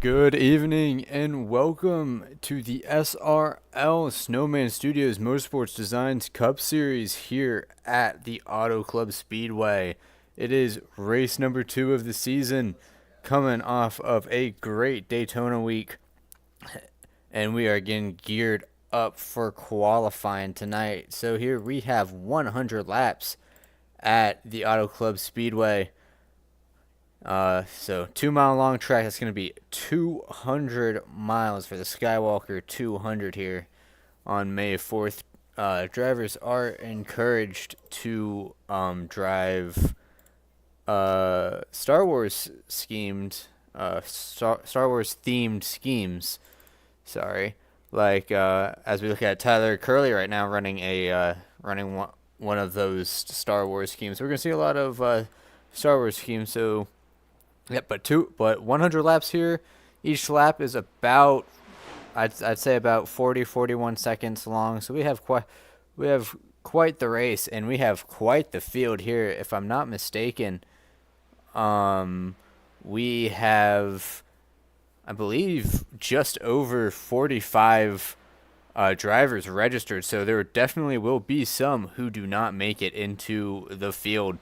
Good evening and welcome to the SRL Snowman Studios Motorsports Designs Cup Series here at the Auto Club Speedway. It is race number 2 of the season, coming off of a great Daytona week, and we are getting geared up for qualifying tonight. So here we have 100 laps at the Auto Club Speedway. So 2-mile long track. That's going to be 200 miles for the Skywalker 200 here on May 4th. Drivers are encouraged to drive Star Wars themed schemes. Sorry, like as we look at Tyler Curley right now running one of those Star Wars schemes. We're gonna see a lot of Star Wars schemes. So. Yep, but 100 laps here. Each lap is about, I'd say about 41 seconds long. So we have quite the race, and we have quite the field here. If I'm not mistaken, we have, I believe, just over 45 drivers registered. So there definitely will be some who do not make it into the field,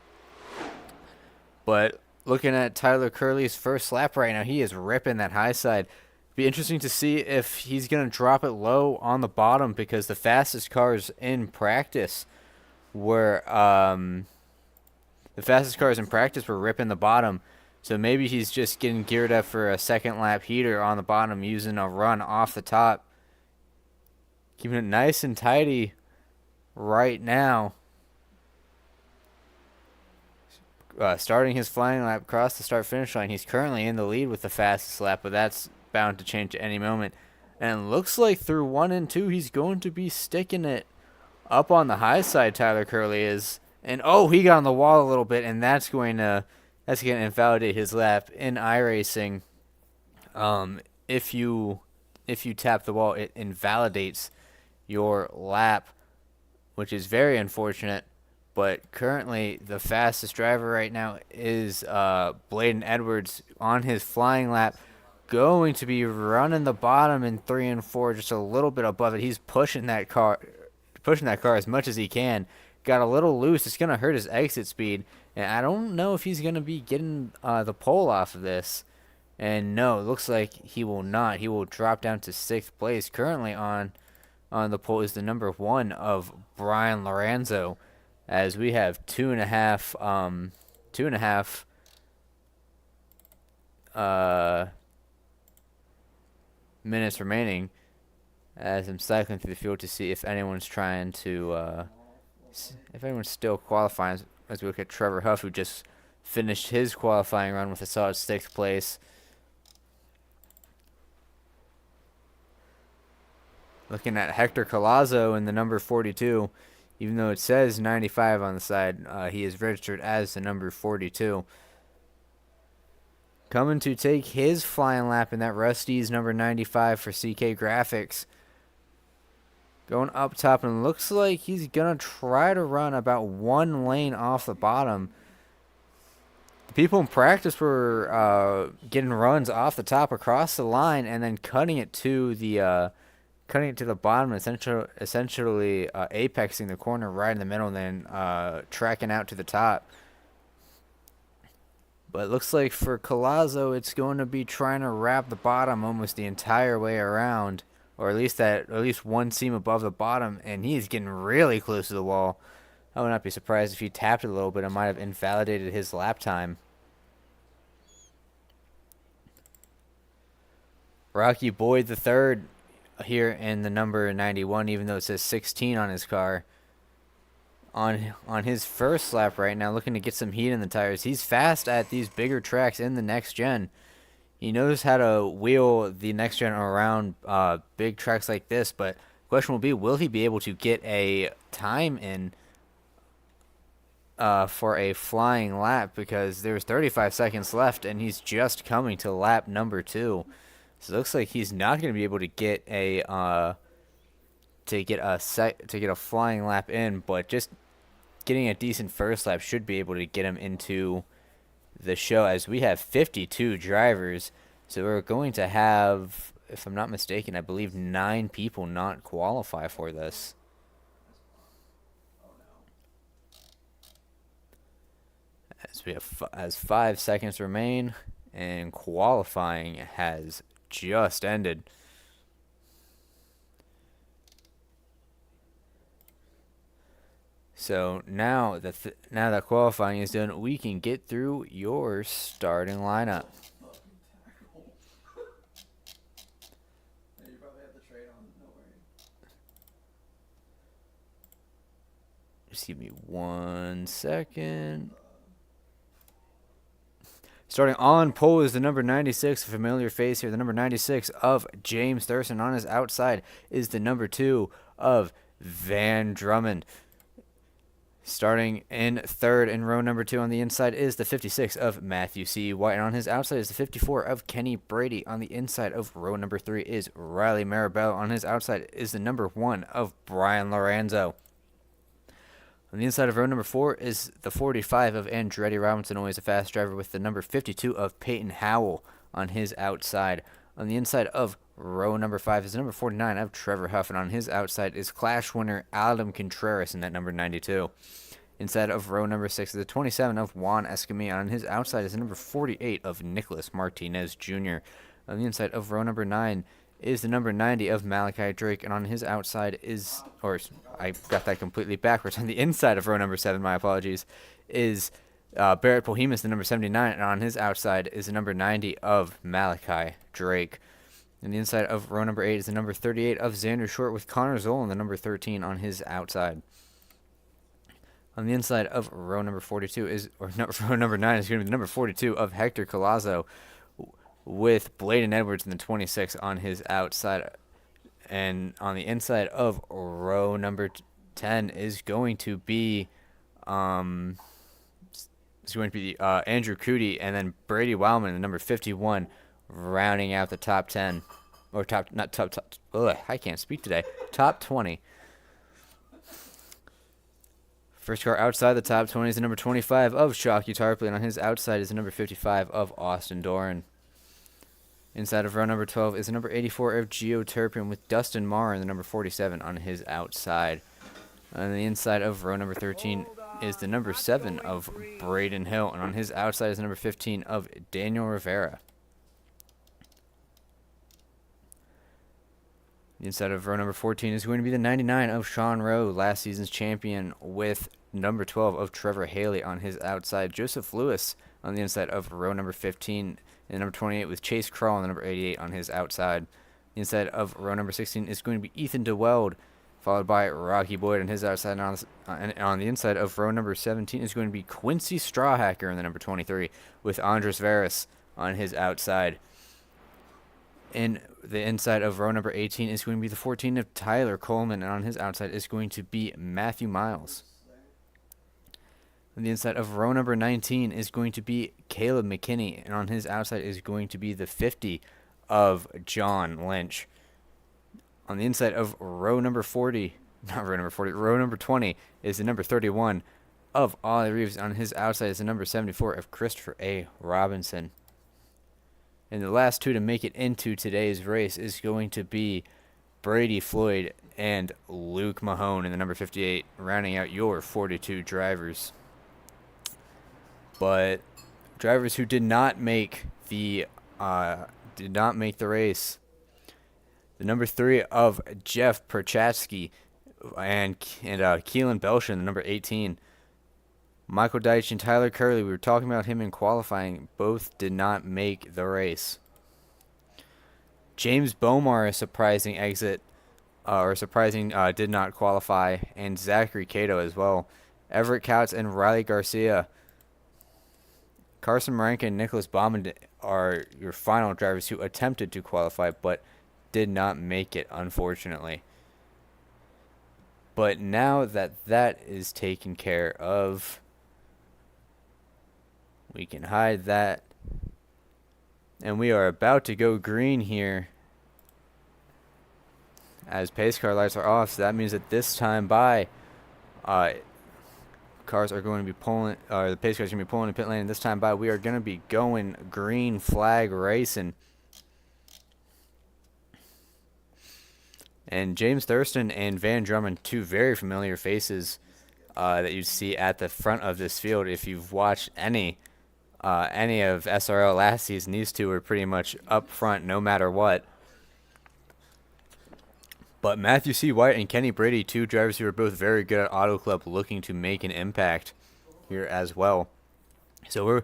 but. Looking at Tyler Curley's first lap right now, he is ripping that high side. Be interesting to see if he's going to drop it low on the bottom, because the fastest cars in practice were ripping the bottom. So maybe he's just getting geared up for a second lap heater on the bottom, using a run off the top. Keeping it nice and tidy right now. Starting his flying lap across the start-finish line. He's currently in the lead with the fastest lap, but that's bound to change at any moment. And it looks like through 1 and 2, he's going to be sticking it up on the high side, Tyler Curley is. And, oh, he got on the wall a little bit, and that's going to invalidate his lap. In iRacing, if you tap the wall, it invalidates your lap, which is very unfortunate. But currently, the fastest driver right now is Bladen Edwards on his flying lap, going to be running the bottom in 3 and 4, just a little bit above it. He's pushing that car as much as he can. Got a little loose. It's going to hurt his exit speed, and I don't know if he's going to be getting the pole off of this. And no, it looks like he will not. He will drop down to 6th place. Currently on the pole is the number 1 of Brian Lorenzo. As we have two and a half minutes remaining, as I'm cycling through the field to see if anyone's trying to, if anyone's still qualifying. As we look at Trevor Huff, who just finished his qualifying run with a solid 6th place. Looking at Hector Collazo in the number 42. Even though it says 95 on the side, he is registered as the number 42. Coming to take his flying lap in that Rusty's number 95 for CK Graphics. Going up top, and looks like he's going to try to run about 1 lane off the bottom. The people in practice were getting runs off the top across the line and then cutting it to the bottom, essentially apexing the corner right in the middle, and then tracking out to the top. But it looks like for Collazo, it's going to be trying to wrap the bottom almost the entire way around, or at least one seam above the bottom, and he's getting really close to the wall. I would not be surprised if he tapped it a little bit. It might have invalidated his lap time. Rocky Boyd III here in the number 91, even though it says 16 on his car, on his first lap right now, looking to get some heat in the tires. He's fast at these bigger tracks in the next gen. He knows how to wheel the next gen around big tracks like this, but the question will be, will he be able to get a time in for a flying lap, because there's 35 seconds left and he's just coming to lap number 2. So it looks like he's not going to be able to get a flying lap in, but just getting a decent first lap should be able to get him into the show, as we have 52 drivers So we're going to have, if I'm not mistaken, I believe 9 people not qualify for this. As we have as 5 seconds remain, and qualifying has just ended. So now that qualifying is done, we can get through your starting lineup. Just give me 1 second. Starting on pole is the number 96, a familiar face here. The number 96 of James Thurston. On his outside is the number 2 of Van Drummond. Starting in third in row number 2 on the inside is the 56 of Matthew C. White. And on his outside is the 54 of Kenny Brady. On the inside of row number 3 is Riley Marabella. On his outside is the number 1 of Brian Lorenzo. On the inside of row number 4 is the 45 of Andretti Robinson, always a fast driver, with the number 52 of Peyton Howell on his outside. On the inside of row number 5 is the number 49 of Trevor Huff, and on his outside is Clash winner Adam Contreras in that number 92. Inside of row number 6 is the 27 of Juan Escamilla. On his outside is the number 48 of Nicholas Martinez Jr. On the inside of row number 9 is the number 90 of Malachi Drake, and on his outside is, or I got that completely backwards, on the inside of row number 7, my apologies, is Barrett Pohemus, the number 79, and on his outside is the number 90 of Malachi Drake. And the inside of row number 8 is the number 38 of Xander Short, with Connor Zoll and the number 13 on his outside. On the inside of row number 42 is, or no, row number 9 is going to be the number 42 of Hector Collazo, with Bladen Edwards in the 26 on his outside. And on the inside of row number 10 is going to be Andrew Cootie, and then Brady Wildman, the number 51, rounding out the top 10. Or top 20. First car outside the top 20 is the number 25 of Shockey Tarpley, and on his outside is the number 55 of Austin Doran. Inside of row number 12 is the number 84 of Gio Turpin, with Dustin Marr and the number 47 on his outside. On the inside of row number 13 is the number 7 of Braden Hill, and on his outside is the number 15 of Daniel Rivera. The inside of row number 14 is going to be the 99 of Sean Rowe, last season's champion, with number 12 of Trevor Haley on his outside. Joseph Lewis on the inside of row number 15, and number 28 with Chase Crawl and the number 88 on his outside. The inside of row number 16 is going to be Ethan DeWeld, followed by Rocky Boyd on his outside. And on the inside of row number 17 is going to be Quincy Strawhacker in the number 23, with Andres Veras on his outside. In the inside of row number 18 is going to be the 14 of Tyler Coleman, and on his outside is going to be Matthew Miles. On the inside of row number 19 is going to be Caleb McKinney, and on his outside is going to be the 50 of John Lynch. On the inside of row number 20 is the number 31 of Ollie Reeves. On his outside is the number 74 of Christopher A. Robinson. And the last two to make it into today's race is going to be Brady Floyd and Luke Mahone in the number 58, rounding out your 42 drivers. But drivers who did not make the race, the number 3 of Jeff Perchatsky and Keelan Belshon, the number 18. Michael Deitch and Tyler Curley, we were talking about him in qualifying, both did not make the race. James Bomar, a surprising exit, did not qualify, and Zachary Cato as well. Everett Couts and Riley Garcia. Carson Marenka and Nicholas Baumann are your final drivers who attempted to qualify but did not make it, unfortunately. But now that that is taken care of, we can hide that. And we are about to go green here as pace car lights are off. So that means that this time by, cars are going to be pulling, the pace cars are going to be pulling in pit lane. And this time by, we are going to be going green flag racing. And James Thurston and Van Drummond, two very familiar faces that you see at the front of this field. If you've watched any of SRL last season, these two were pretty much up front no matter what. But Matthew C. White and Kenny Brady, two drivers who are both very good at Auto Club, looking to make an impact here as well. So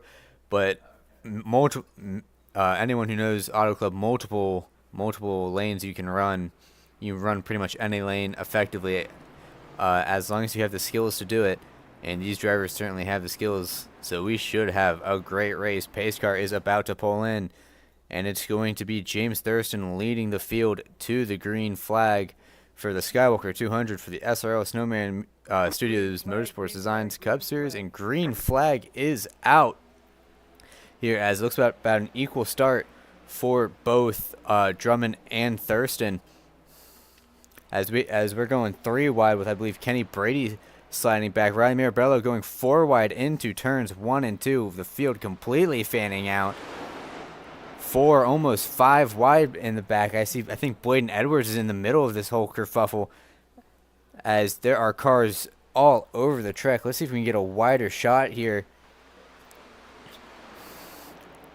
anyone who knows Auto Club, multiple lanes you can run. You run pretty much any lane effectively, as long as you have the skills to do it. And these drivers certainly have the skills, so we should have a great race. Pace car is about to pull in, and it's going to be James Thurston leading the field to the green flag for the Skywalker 200 for the SRL Snowman Studios Motorsports Designs Cup Series, and green flag is out here, as it looks about an equal start for both Drummond and Thurston. As we're going 3 wide with, I believe, Kenny Brady sliding back. Riley Mirabello going 4 wide into turns 1 and 2. The field completely fanning out. 4, almost 5 wide in the back. I think Boyden Edwards is in the middle of this whole kerfuffle, as there are cars all over the track. Let's see if we can get a wider shot here.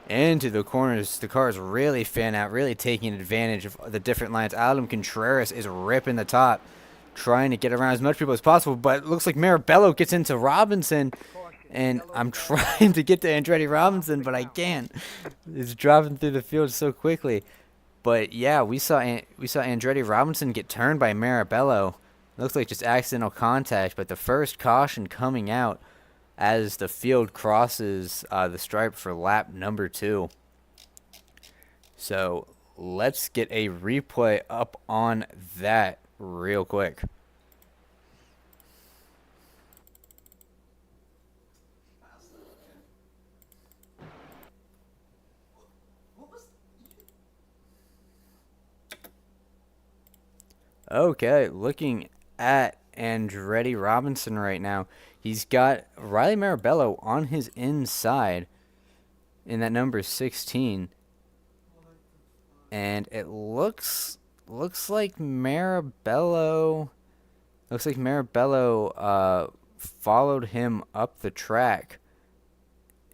Into the corners, the cars really fan out, really taking advantage of the different lines. Adam Contreras is ripping the top, trying to get around as much people as possible, but it looks like Mirabello gets into Robinson, and I'm trying to get to Andretti Robinson, but I can't. It's dropping through the field so quickly. But yeah, we saw Andretti Robinson get turned by Mirabello. It looks like just accidental contact, but the first caution coming out as the field crosses the stripe for lap number 2. So let's get a replay up on that real quick. Okay, looking at Andretti Robinson right now. He's got Riley Mirabello on his inside in that number 16. And it looks like Mirabello followed him up the track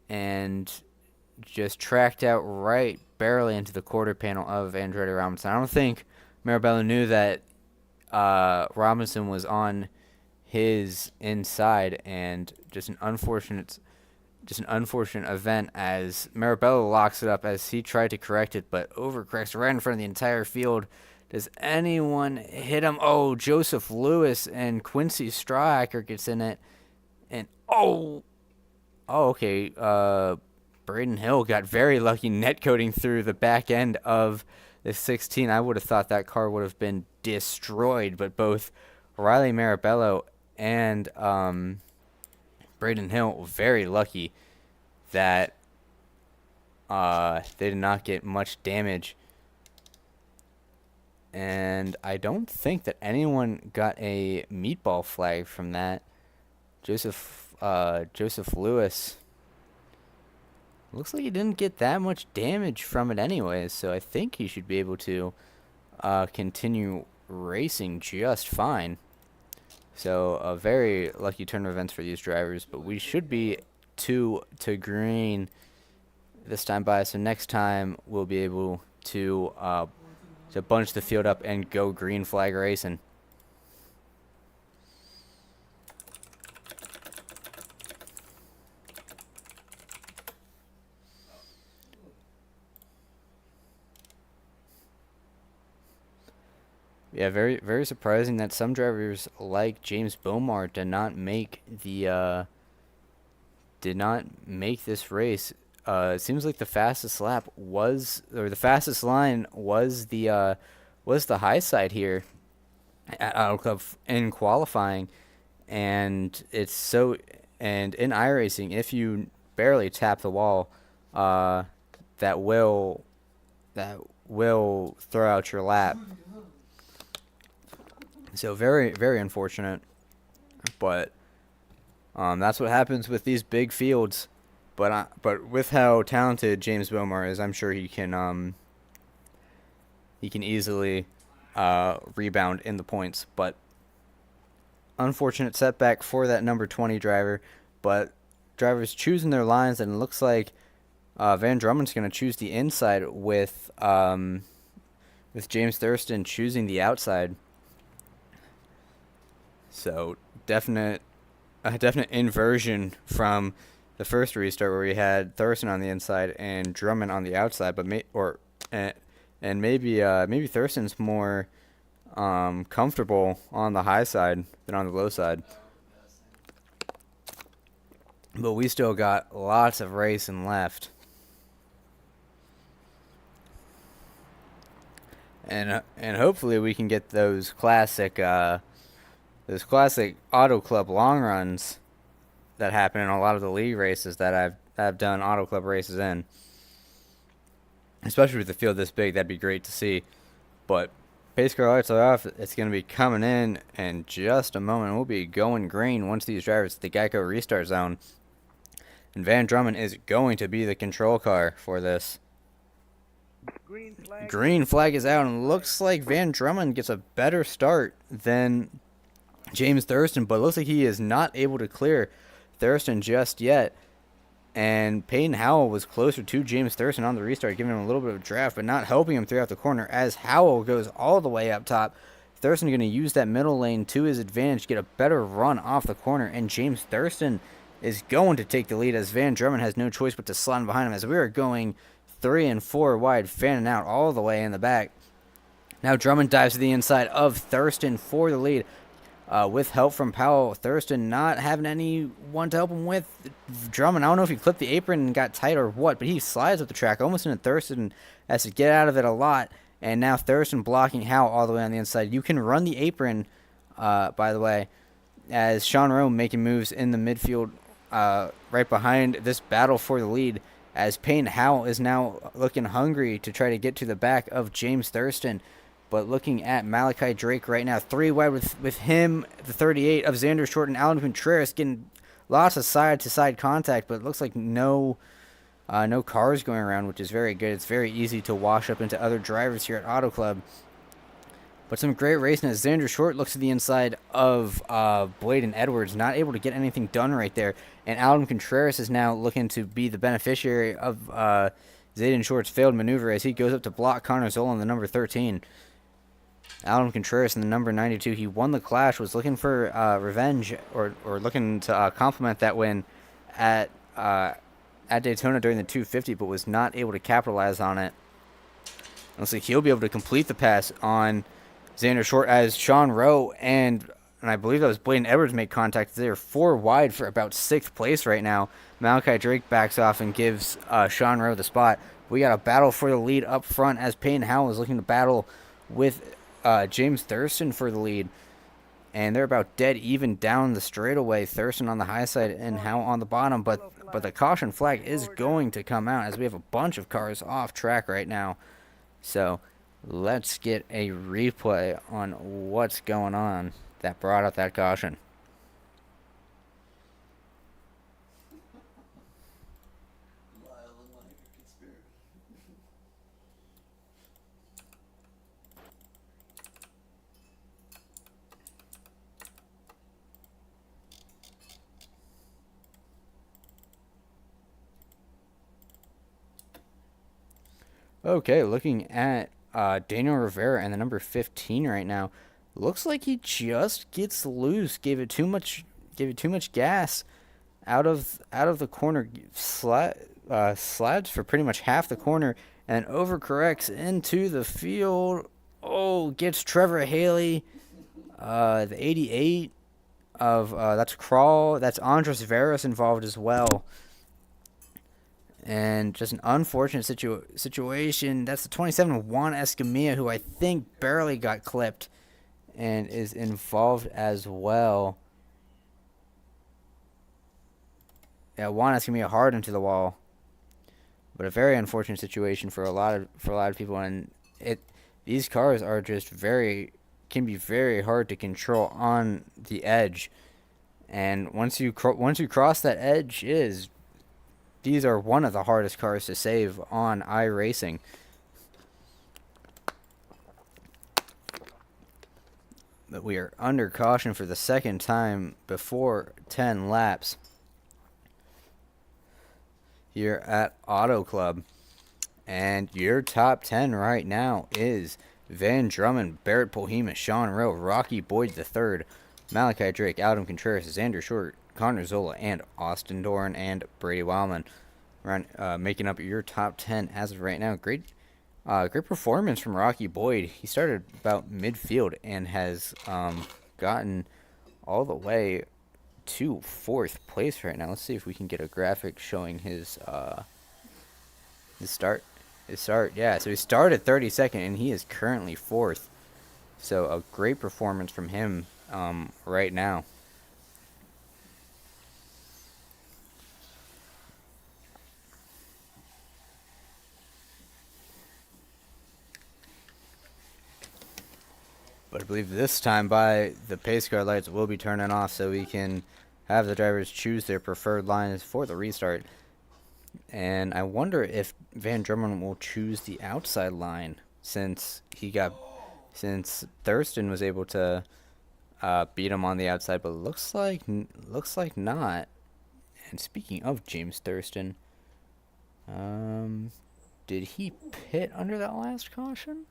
and just tracked out right barely into the quarter panel of Andretti Robinson. I don't think Mirabello knew that Robinson was on his inside, and just an unfortunate event as Mirabello locks it up as he tried to correct it, but overcorrects right in front of the entire field. Does anyone hit him? Oh, Joseph Lewis and Quincy Strawhacker gets in it, and okay. Braden Hill got very lucky net coding through the back end of the 16. I would have thought that car would have been destroyed, but both Riley Mirabello and Braden Hill very lucky that they did not get much damage. And I don't think that anyone got a meatball flag from that. Joseph Lewis, looks like he didn't get that much damage from it anyways, so I think he should be able to continue racing just fine. So a very lucky turn of events for these drivers, but we should be 2 to green this time by, so next time we'll be able to bunch the field up and go green flag racing. Yeah, very very surprising that some drivers like James Bomar did not make this race. It seems like the fastest lap was, or the fastest line was the high side here at Auto Club in qualifying, and in iRacing, if you barely tap the wall, that will throw out your lap. So very very unfortunate, but that's what happens with these big fields. But with how talented James Bomar is, I'm sure he can easily rebound in the points. But unfortunate setback for that number 20 driver. But drivers choosing their lines, and it looks like Van Drummond's going to choose the inside with James Thurston choosing the outside. So definite inversion from the first restart where we had Thurston on the inside and Drummond on the outside, but maybe Thurston's more comfortable on the high side than on the low side. But we still got lots of racing left. And hopefully we can get those classic Auto Club long runs that happen in a lot of the league races that I've done Auto Club races in. Especially with the field this big, that'd be great to see. But pace car lights are off. It's going to be coming in just a moment. We'll be going green once these drivers hit the Geico restart zone. And Van Drummond is going to be the control car for this. Green flag is out, and looks like Van Drummond gets a better start than James Thurston, but it looks like he is not able to clear Thurston just yet. And Peyton Howell was closer to James Thurston on the restart, giving him a little bit of draft, but not helping him throughout the corner as Howell goes all the way up top. Thurston going to use that middle lane to his advantage, get a better run off the corner, and James Thurston is going to take the lead as Van Drummond has no choice but to slide behind him as we are going 3 and 4 wide, fanning out all the way in the back. Now Drummond dives to the inside of Thurston for the lead. With help from Powell, Thurston not having anyone to help him with. Drummond, I don't know if he clipped the apron and got tight or what, but he slides up the track almost into Thurston, has to get out of it a lot. And now Thurston blocking Howell all the way on the inside. You can run the apron, by the way, as Sean Rowe making moves in the midfield right behind this battle for the lead, as Payne Howell is now looking hungry to try to get to the back of James Thurston. But looking at Malachi Drake right now, 3 wide with him, the 38 of Xander Short and Alan Contreras getting lots of side-to-side contact, but it looks like no cars going around, which is very good. It's very easy to wash up into other drivers here at Auto Club. But some great racing as Xander Short looks to the inside of Bladen Edwards, not able to get anything done right there. And Alan Contreras is now looking to be the beneficiary of Xander Short's failed maneuver as he goes up to block Connor Zola in the number 13. Alan Contreras in the number 92, he won the Clash, was looking for revenge or looking to complement that win at Daytona during the 250, but was not able to capitalize on it. Looks like he'll be able to complete the pass on Xander Short as Sean Rowe and I believe that was Bladen Edwards make contact. They're 4 wide for about 6th place right now. Malachi Drake backs off and gives Sean Rowe the spot. We got a battle for the lead up front as Payne Howell is looking to battle with James Thurston for the lead, and they're about dead even down the straightaway. Thurston on the high side and Howell on the bottom, but the caution flag is going to come out as we have a bunch of cars off track right now. So let's get a replay on what's going on that brought up that caution. Okay, looking at Daniel Rivera and the number 15 right now. Looks like he just gets loose. Gave it too much gas out of the corner. Slides for pretty much half the corner and overcorrects into the field. Oh, gets Trevor Haley. The 88 of that's Crawl. That's Andres Veras involved as well. And just an unfortunate situation. That's the 27 Juan Escamilla, who I think barely got clipped and is involved as well. Yeah, Juan Escamilla hard into the wall. But a very unfortunate situation for a lot of people, and these cars are just can be very hard to control on the edge. And once you cross that edge, these are one of the hardest cars to save on iRacing. But we are under caution for the second time before 10 laps here at Auto Club. And your top 10 right now is Van Drummond, Barrett Polhemus, Sean Rowe, Rocky Boyd III, Malachi Drake, Adam Contreras, Xander Short, Connor Zola, and Austin Doran and Brady Wildman. Making up your top 10 as of right now. Great performance from Rocky Boyd. He started about midfield and has gotten all the way to 4th place right now. Let's see if we can get a graphic showing his start. Yeah, so he started 32nd, and he is currently 4th. So a great performance from him right now. But I believe this time the pace car lights will be turning off so we can have the drivers choose their preferred lines for the restart. And I wonder if Van Drummond will choose the outside line since Thurston was able to beat him on the outside, but looks like not. And speaking of James Thurston, did he pit under that last caution?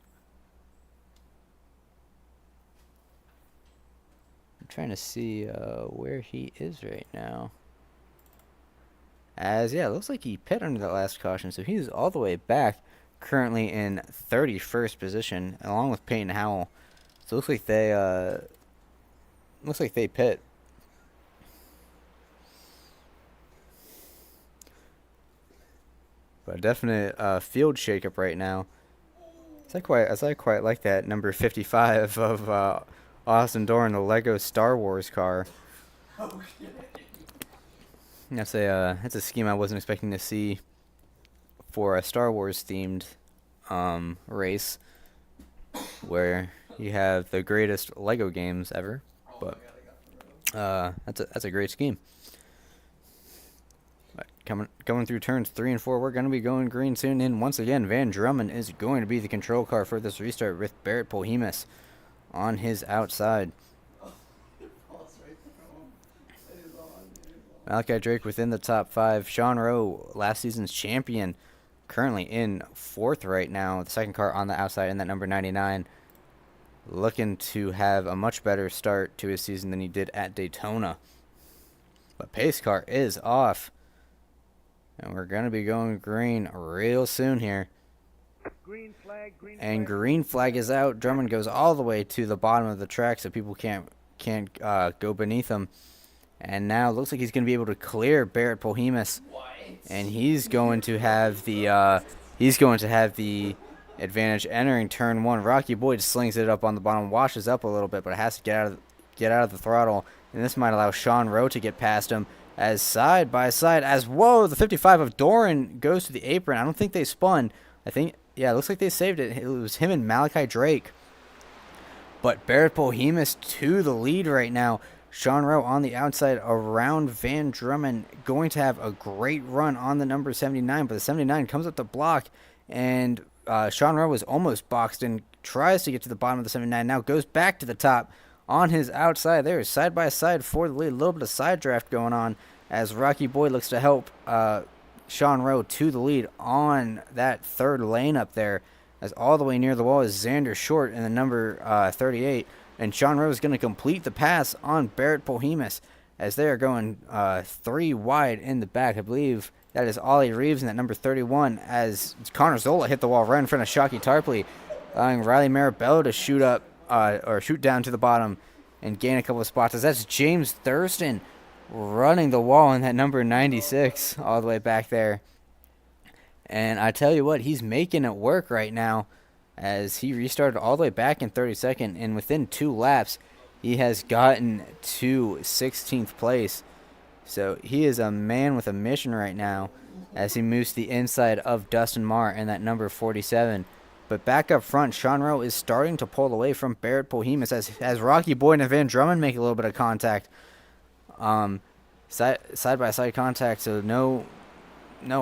I'm trying to see where he is right now. It looks like he pit under that last caution, so he's all the way back, currently in 31st position, along with Peyton Howell. So it looks like they pit. But a definite field shakeup right now. I quite like that number 55 of Austin Doran, the Lego Star Wars car. That's a scheme I wasn't expecting to see for a Star Wars themed race where you have the greatest Lego games ever. But that's a great scheme. But going through turns 3 and 4, we're going to be going green soon. And once again, Van Drummond is going to be the control car for this restart with Barrett Polhemus on his outside. Malachi Drake within the top 5. Sean Rowe, last season's champion, currently in 4th right now. The second car on the outside in that number 99. Looking to have a much better start to his season than he did at Daytona. But pace car is off. And we're going to be going green real soon here. Green flag is out. Drummond goes all the way to the bottom of the track so people can't go beneath him. And now it looks like he's going to be able to clear Barrett Polhemus. And he's going to have the advantage entering turn 1. Rocky Boyd slings it up on the bottom, washes up a little bit, but it has to get out of the throttle. And this might allow Sean Rowe to get past him as side by side the 55 of Doran goes to the apron. I don't think they spun. It looks like they saved it. It was him and Malachi Drake. But Barrett Polhemus to the lead right now. Sean Rowe on the outside around Van Drummond, going to have a great run on the number 79, but the 79 comes up the block, and Sean Rowe was almost boxed in, tries to get to the bottom of the 79, now goes back to the top on his outside. There is side by side for the lead, a little bit of side draft going on as Rocky Boyd looks to help Sean Rowe to the lead on that third lane up there, as all the way near the wall is Xander Short in the number 38. And Sean Rowe is going to complete the pass on Barrett Polhemus as they are going 3 wide in the back. I believe that is Ollie Reeves in that number 31 as Connor Zola hit the wall right in front of Shockey Tarpley, allowing Riley Marabello to shoot down to the bottom and gain a couple of spots. As that's James Thurston running the wall in that number 96 all the way back there. And I tell you what, he's making it work right now, as he restarted all the way back in 32nd, and within 2 laps, he has gotten to 16th place. So he is a man with a mission right now as he moves to the inside of Dustin Marr in that number 47. But back up front, Sean Rowe is starting to pull away from Barrett Polhemus as Rocky Boyd and Van Drummond make a little bit of contact. Side-by-side contact, so no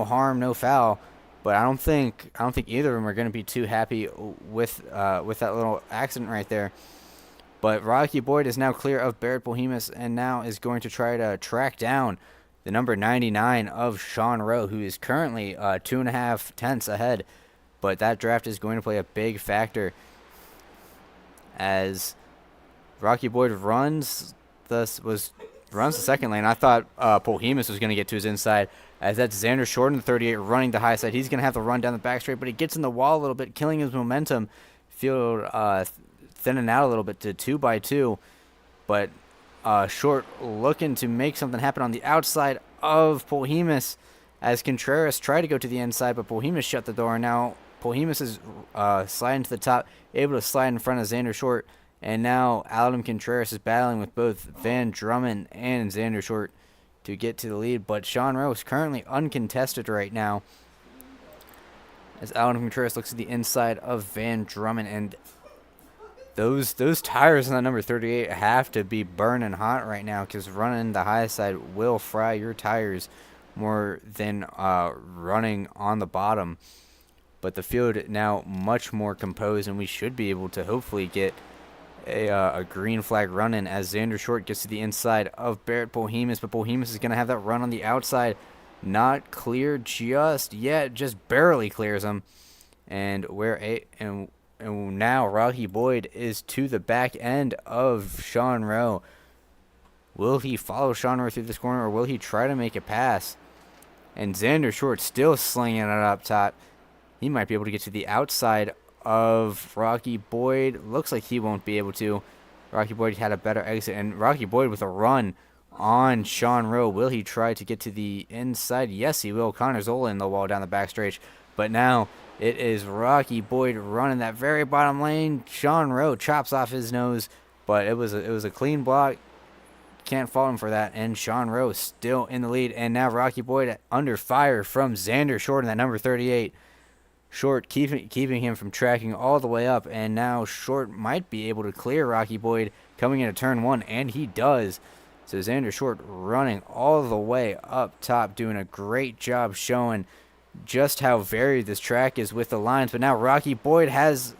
harm, no foul. But I don't think either of them are going to be too happy with that little accident right there. But Rocky Boyd is now clear of Barrett Bohemus and now is going to try to track down the number 99 of Sean Rowe, who is currently 2.5 tenths ahead. But that draft is going to play a big factor as Rocky Boyd runs the second lane. I thought Bohemus was going to get to his inside, as that's Xander Short in the 38 running the high side. He's going to have to run down the back straight, but he gets in the wall a little bit, killing his momentum. Field thinning out a little bit to 2x2, but Short looking to make something happen on the outside of Bohemus as Contreras tried to go to the inside, but Bohemus shut the door. Now Bohemus is sliding to the top, able to slide in front of Xander Short, and now Adam Contreras is battling with both Van Drummond and Xander Short to get to the lead, but Sean Rowe is currently uncontested right now as Adam Contreras looks at the inside of Van Drummond, and those tires on that number 38 have to be burning hot right now, because running the high side will fry your tires more than running on the bottom. But the field now much more composed, and we should be able to hopefully get a green flag running as Xander Short gets to the inside of Barrett Bohemus, but Bohemus is going to have that run on the outside. Not clear just yet, just barely clears him. And now Rocky Boyd is to the back end of Sean Rowe. Will he follow Sean Rowe through this corner, or will he try to make a pass? And Xander Short still slinging it up top. He might be able to get to the outside of Rocky Boyd. Looks like he won't be able to. Rocky Boyd had a better exit, and Rocky Boyd with a run on Sean Rowe. Will he try to get to the inside? Yes, he will. Connor Zola in the wall down the backstretch. But now it is Rocky Boyd running that very bottom lane. Sean Rowe chops off his nose, but it was a clean block. Can't fault him for that. And Sean Rowe still in the lead. And now Rocky Boyd under fire from Xander Short in that number 38. Short keeping him from tracking all the way up. And now Short might be able to clear Rocky Boyd coming into turn one. And he does. So Xander Short running all the way up top, doing a great job showing just how varied this track is with the lines. But now Rocky Boyd has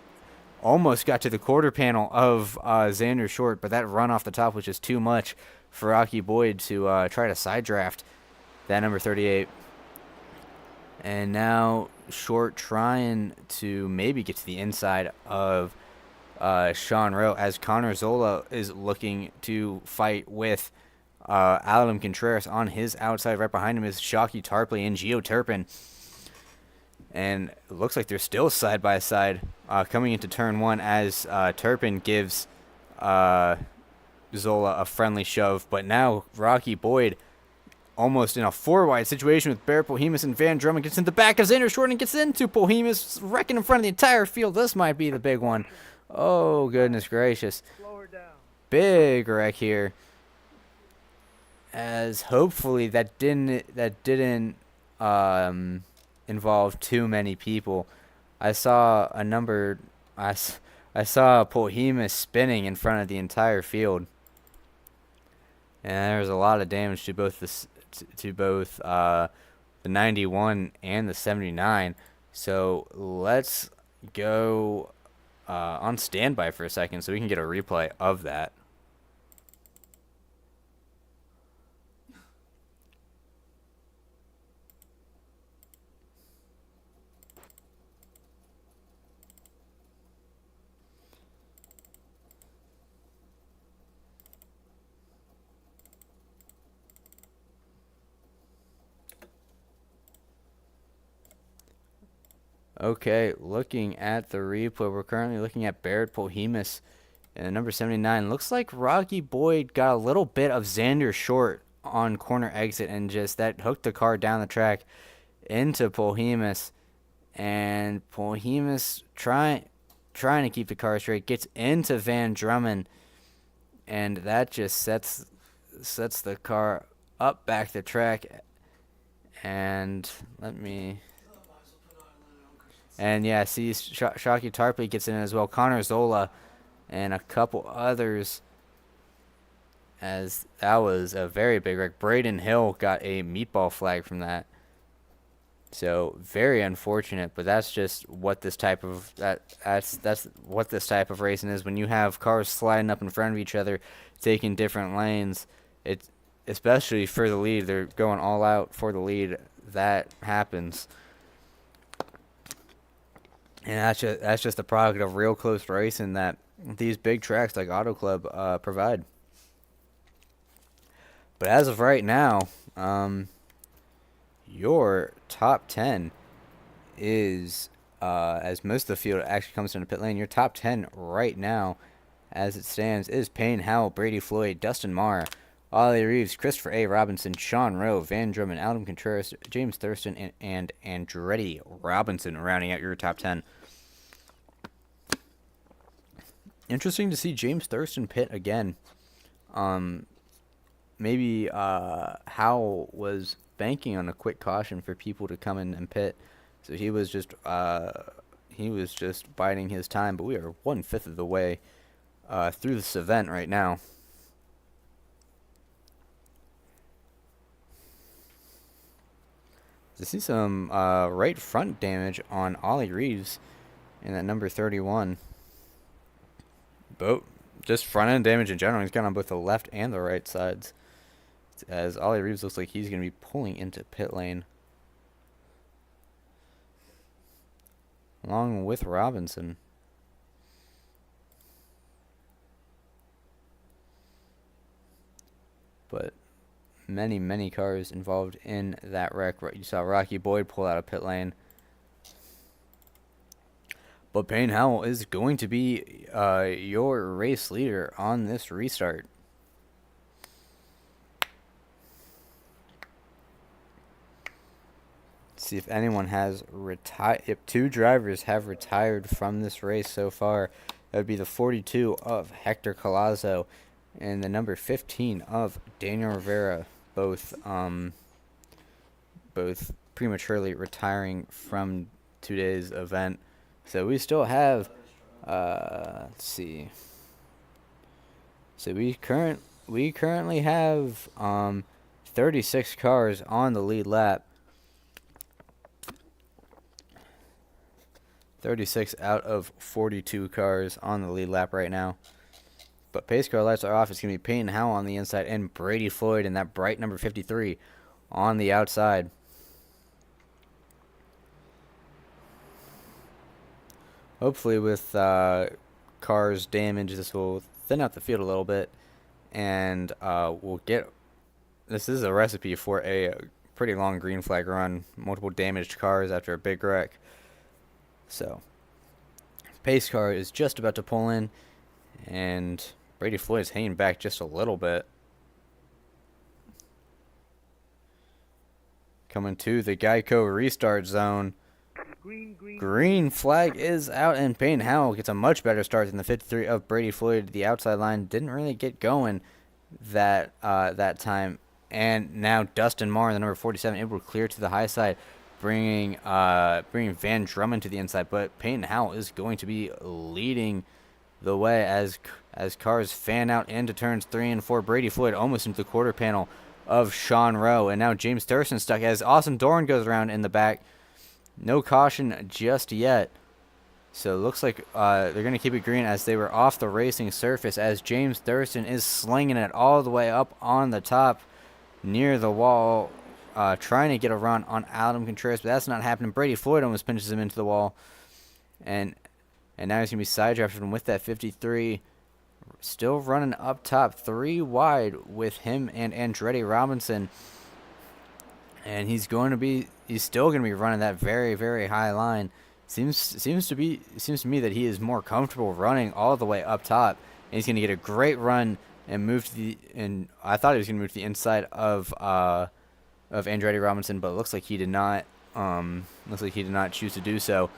almost got to the quarter panel of Xander Short, but that run off the top was just too much for Rocky Boyd to try to side draft that number 38. And now Short trying to maybe get to the inside of Sean Rowe as Connor Zola is looking to fight with Adam Contreras on his outside. Right behind him is Shockey Tarpley and Gio Turpin. And it looks like they're still side by side coming into turn one as Turpin gives Zola a friendly shove. But now Rocky Boyd almost in a four-wide situation with Barrett Bohemus and Van Drummond gets in the back of Xander Short and gets into Bohemus, wrecking in front of the entire field. This might be the big one. Oh, goodness gracious. Big wreck here. As hopefully that didn't involve too many people. I saw Bohemus spinning in front of the entire field, and there was a lot of damage to both the 91 and the 79. So let's go on standby for a second so we can get a replay of that. Okay, looking at the replay, we're currently looking at Barrett Bohemus and number 79. Looks like Rocky Boyd got a little bit of Xander Short on corner exit and just that hooked the car down the track into Bohemus. And Bohemus trying to keep the car straight, gets into Van Drummond, and that just sets the car up back the track. And yeah, see, Shockey Tarpley gets in as well. Connor Zola and a couple others, as that was a very big wreck. Braden Hill got a meatball flag from that. So very unfortunate, but that's just what this type of that's what this type of racing is. When you have cars sliding up in front of each other, taking different lanes, it's especially for the lead. They're going all out for the lead. That happens, and that's just the product of real close racing that these big tracks like Auto Club provide. But as of right now, your top 10 is, as most of the field actually comes into pit lane, your top 10 right now, as it stands, is Payne Howell, Brady Floyd, Dustin Marr, Ollie Reeves, Christopher A. Robinson, Sean Rowe, Van Drummond, Adam Contreras, James Thurston, and Andretti Robinson rounding out your top 10. Interesting to see James Thurston pit again. Maybe Howell was banking on a quick caution for people to come in and pit, so he was just biding his time. But we are 1/5 of the way through this event right now. I see some right front damage on Ollie Reeves in that number 31. But just front end damage in general. He's got on both the left and the right sides, as Ollie Reeves looks like he's going to be pulling into pit lane along with Robinson. But many cars involved in that wreck. You saw Rocky Boyd pull out of pit lane. But Payne Howell is going to be your race leader on this restart. See if anyone has retired. If 2 drivers have retired from this race so far, that would be the 42 of Hector Collazo and the number 15 of Daniel Rivera, both prematurely retiring from today's event. So we still have, let's see. So we currently have 36 cars on the lead lap. 36 out of 42 cars on the lead lap right now. But pace car lights are off. It's going to be Payne Howell on the inside and Brady Floyd in that bright number 53 on the outside. Hopefully with cars damaged, this will thin out the field a little bit. And we'll get... This is a recipe for a pretty long green flag run. Multiple damaged cars after a big wreck. So, pace car is just about to pull in, and Brady Floyd is hanging back just a little bit. Coming to the Geico restart zone. Green flag is out, and Payne Howell gets a much better start than the 53 of Brady Floyd. The outside line didn't really get going that time, and now Dustin Marr, the number 47, able to clear to the high side, bringing Van Drummond to the inside. But Payne Howell is going to be leading the way as cars fan out into turns 3 and 4. Brady Floyd almost into the quarter panel of Sean Rowe, and now James Thurston stuck as Austin Dorn goes around in the back. No caution just yet. So it looks like they're going to keep it green as they were off the racing surface, as James Thurston is slinging it all the way up on the top near the wall, trying to get a run on Adam Contreras, but that's not happening. Brady Floyd almost pinches him into the wall. And now he's going to be side drafted with that 53. Still running up top, 3 wide with him and Andretti Robinson. And he's still going to be running that very, very high line. Seems to me that he is more comfortable running all the way up top. And he's going to get a great run and move to the, and I thought he was going to move to the inside of Andretti Robinson, but it looks like he did not. Choose to do so.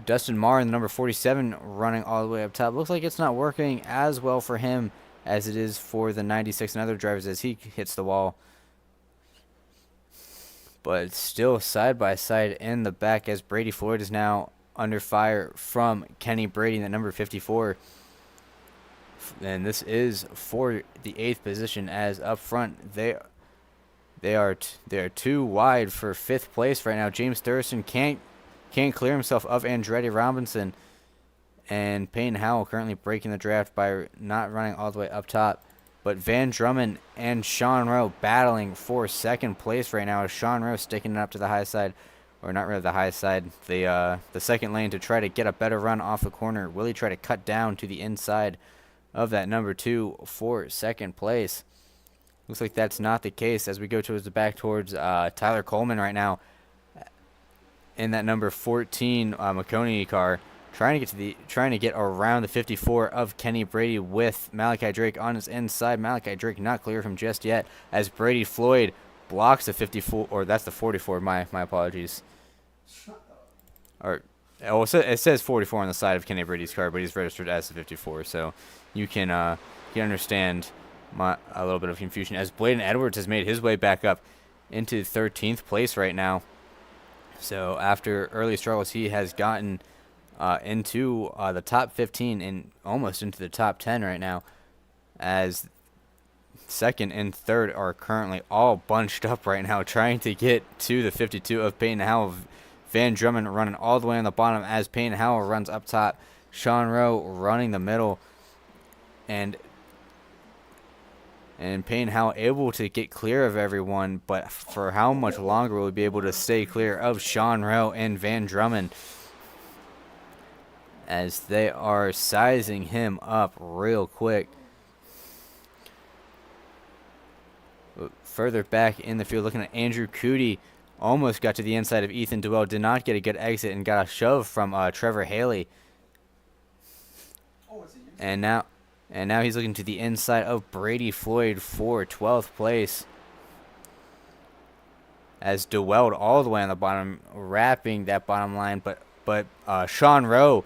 Dustin Marr in the number 47 running all the way up top. Looks like it's not working as well for him as it is for the 96 and other drivers as he hits the wall. But still side by side in the back as Brady Floyd is now under fire from Kenny Brady in the number 54. And this is for the 8th position, as up front They are too wide for 5th place right now. James Thurston can't clear himself of Andretti Robinson, and Payne Howell currently breaking the draft by not running all the way up top. But Van Drummond and Sean Rowe battling for 2nd place right now. Sean Rowe sticking it up to the high side, or not really the high side, the 2nd lane to try to get a better run off the corner. Will he try to cut down to the inside of that number 2 for 2nd place? Looks like that's not the case as we go towards the back towards Tyler Coleman right now in that number 14 McConaughey car, trying to get around the 54 of Kenny Brady with Malachi Drake on his inside. Malachi Drake not clear from just yet as Brady Floyd blocks the 54, or that's the 44. My apologies. Or it says 44 on the side of Kenny Brady's car, but he's registered as the 54, so you can understand a little bit of confusion as Bladen Edwards has made his way back up into 13th place right now. So after early struggles, he has gotten into the top 15 and almost into the top 10 right now, as 2nd and 3rd are currently all bunched up right now trying to get to the 52 of Payne Howell. Van Drummond running all the way on the bottom as Payne Howell runs up top. Sean Rowe running the middle, and Payne Howell able to get clear of everyone, but for how much longer will we be able to stay clear of Sean Rowe and Van Drummond, as they are sizing him up real quick. Further back in the field, looking at Andrew Cootie, almost got to the inside of Ethan Duell, did not get a good exit and got a shove from Trevor Haley. And now he's looking to the inside of Brady Floyd for 12th place, as DeWeld all the way on the bottom, wrapping that bottom line. But Sean Rowe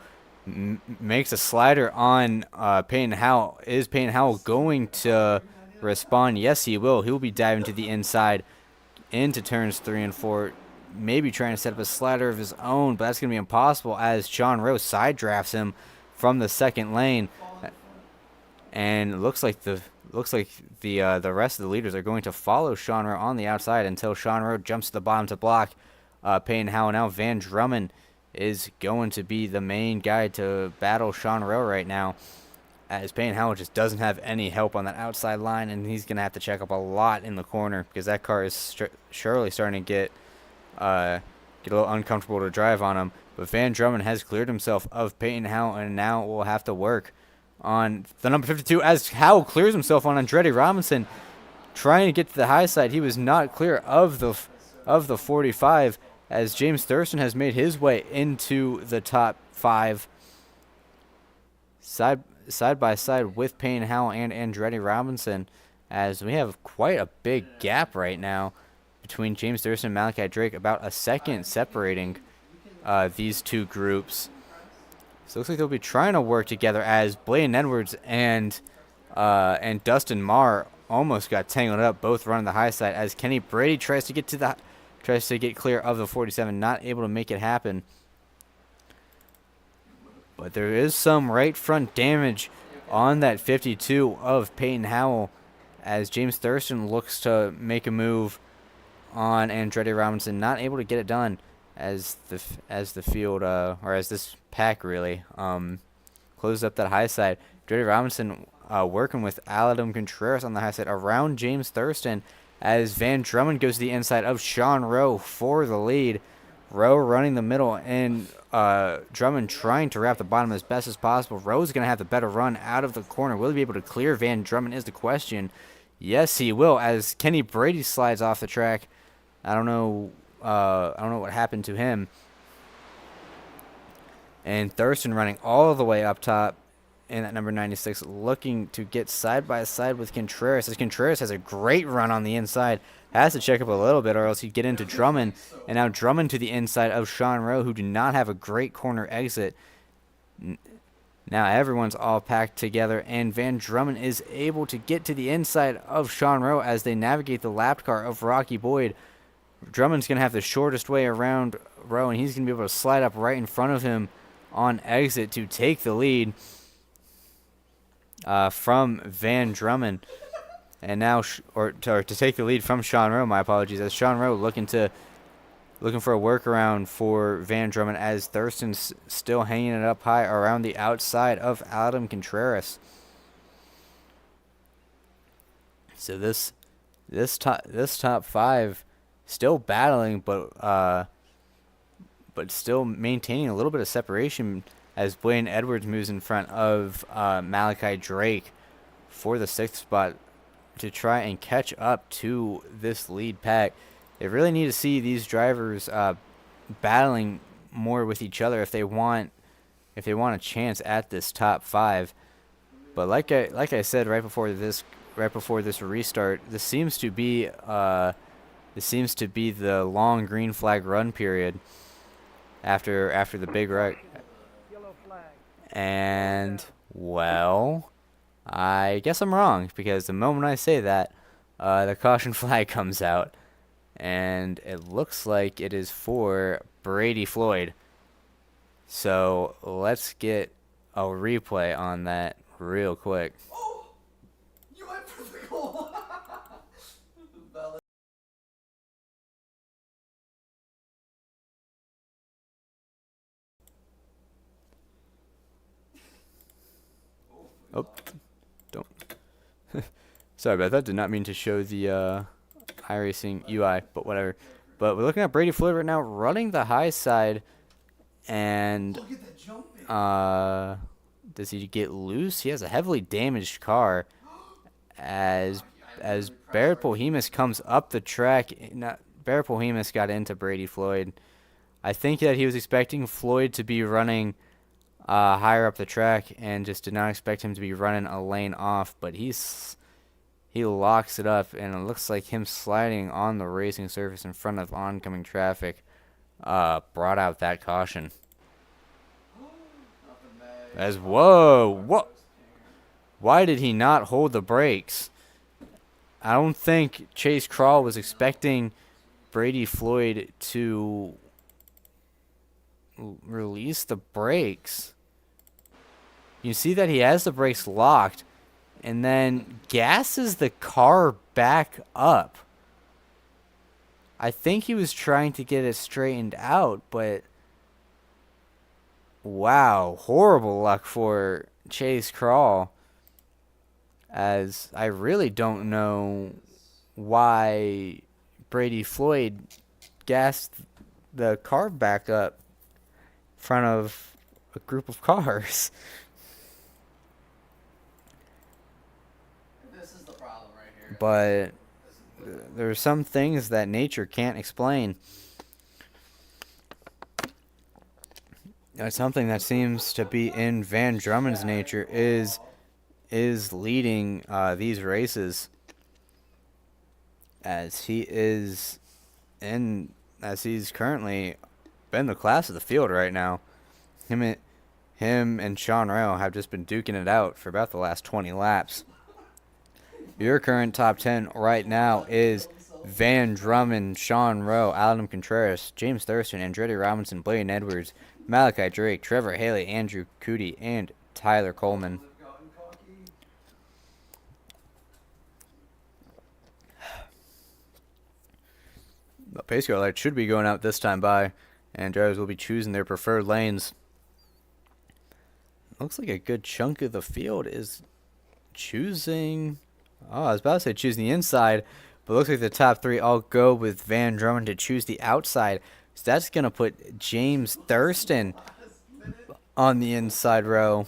makes a slider on Payne Howell. Is Payne Howell going to respond? Yes, he will. He will be diving to the inside into turns 3 and 4, maybe trying to set up a slider of his own, but that's going to be impossible as Sean Rowe side drafts him from the 2nd lane. And looks like the rest of the leaders are going to follow Sean Rowe on the outside until Sean Rowe jumps to the bottom to block Payne Howell. Now Van Drummond is going to be the main guy to battle Sean Rowe right now, as Payne Howell just doesn't have any help on that outside line, and he's going to have to check up a lot in the corner because that car is surely starting to get a little uncomfortable to drive on him. But Van Drummond has cleared himself of Payne Howell, and now will have to work on the number 52 as Howell clears himself on Andretti Robinson, trying to get to the high side. He was not clear of the 45, as James Thurston has made his way into the top 5, side by side with Payne Howell and Andretti Robinson, as we have quite a big gap right now between James Thurston and Malachi Drake, about a second separating these two groups. So it looks like they'll be trying to work together, as Bladen Edwards and Dustin Marr almost got tangled up, both running the high side, as Kenny Brady tries to get clear of the 47, not able to make it happen. But there is some right front damage on that 52 of Payne Howell, as James Thurston looks to make a move on Andretti Robinson, not able to get it done, as the field or as this pack really closes up that high side. Andretti Robinson working with Aladam Contreras on the high side around James Thurston, as Van Drummond goes to the inside of Sean Rowe for the lead. Rowe running the middle, and Drummond trying to wrap the bottom as best as possible. Rowe's going to have the better run out of the corner. Will he be able to clear Van Drummond is the question. Yes, he will, as Kenny Brady slides off the track. I don't know what happened to him. And Thurston running all the way up top in that number 96, looking to get side by side with Contreras, as Contreras has a great run on the inside. Has to check up a little bit or else he'd get into Drummond. And now Drummond to the inside of Sean Rowe, who do not have a great corner exit. Now everyone's all packed together, and Van Drummond is able to get to the inside of Sean Rowe as they navigate the lapped car of Rocky Boyd. Drummond's going to have the shortest way around Rowe, and he's going to be able to slide up right in front of him on exit to take the lead from Van Drummond. And now, or to take the lead from Sean Rowe, my apologies, as Sean Rowe looking for a workaround for Van Drummond, as Thurston's still hanging it up high around the outside of Adam Contreras. So this top five still battling, but still maintaining a little bit of separation as Blaine Edwards moves in front of Malachi Drake for the 6th spot to try and catch up to this lead pack. They really need to see these drivers battling more with each other if they want a chance at this top 5. But like I said right before this restart, this seems to be the long green flag run period after the big wreck. And well, I guess I'm wrong, because the moment I say that, the caution flag comes out, and it looks like it is for Brady Floyd. So let's get a replay on that real quick. Oh, you went for the goal. Oh, don't. Sorry about that. Did not mean to show the iRacing UI, but whatever. But we're looking at Brady Floyd right now, running the high side, and does he get loose? He has a heavily damaged car. As Barrett Bohemus comes up the track, Barrett Bohemus got into Brady Floyd. I think that he was expecting Floyd to be running higher up the track, and just did not expect him to be running a lane off, but he locks it up, and it looks like him sliding on the racing surface in front of oncoming traffic brought out that caution. Whoa, why did he not hold the brakes? I don't think Chase Crawl was expecting Brady Floyd to release the brakes. You see that he has the brakes locked, and then gasses the car back up. I think he was trying to get it straightened out, but wow, horrible luck for Chase Crawl, as I really don't know why Brady Floyd gassed the car back up in front of a group of cars. This is the problem right here. But there are some things that nature can't explain. Something that seems to be in Van Drummond's nature is leading these races, as he's currently been the class of the field right now. Him and Sean Rowe have just been duking it out for about the last 20 laps. Your current top 10 right now is Van Drummond, Sean Rowe, Adam Contreras, James Thurston, Andretti Robinson, Blaine Edwards, Malachi Drake, Trevor Haley, Andrew Cootie, and Tyler Coleman. The pace car light should be going out this time by, and drivers will be choosing their preferred lanes. Looks like a good chunk of the field is choosing... Oh, I was about to say choosing the inside, but it looks like the top 3 all go with Van Drummond to choose the outside. So that's going to put James Thurston on the inside row.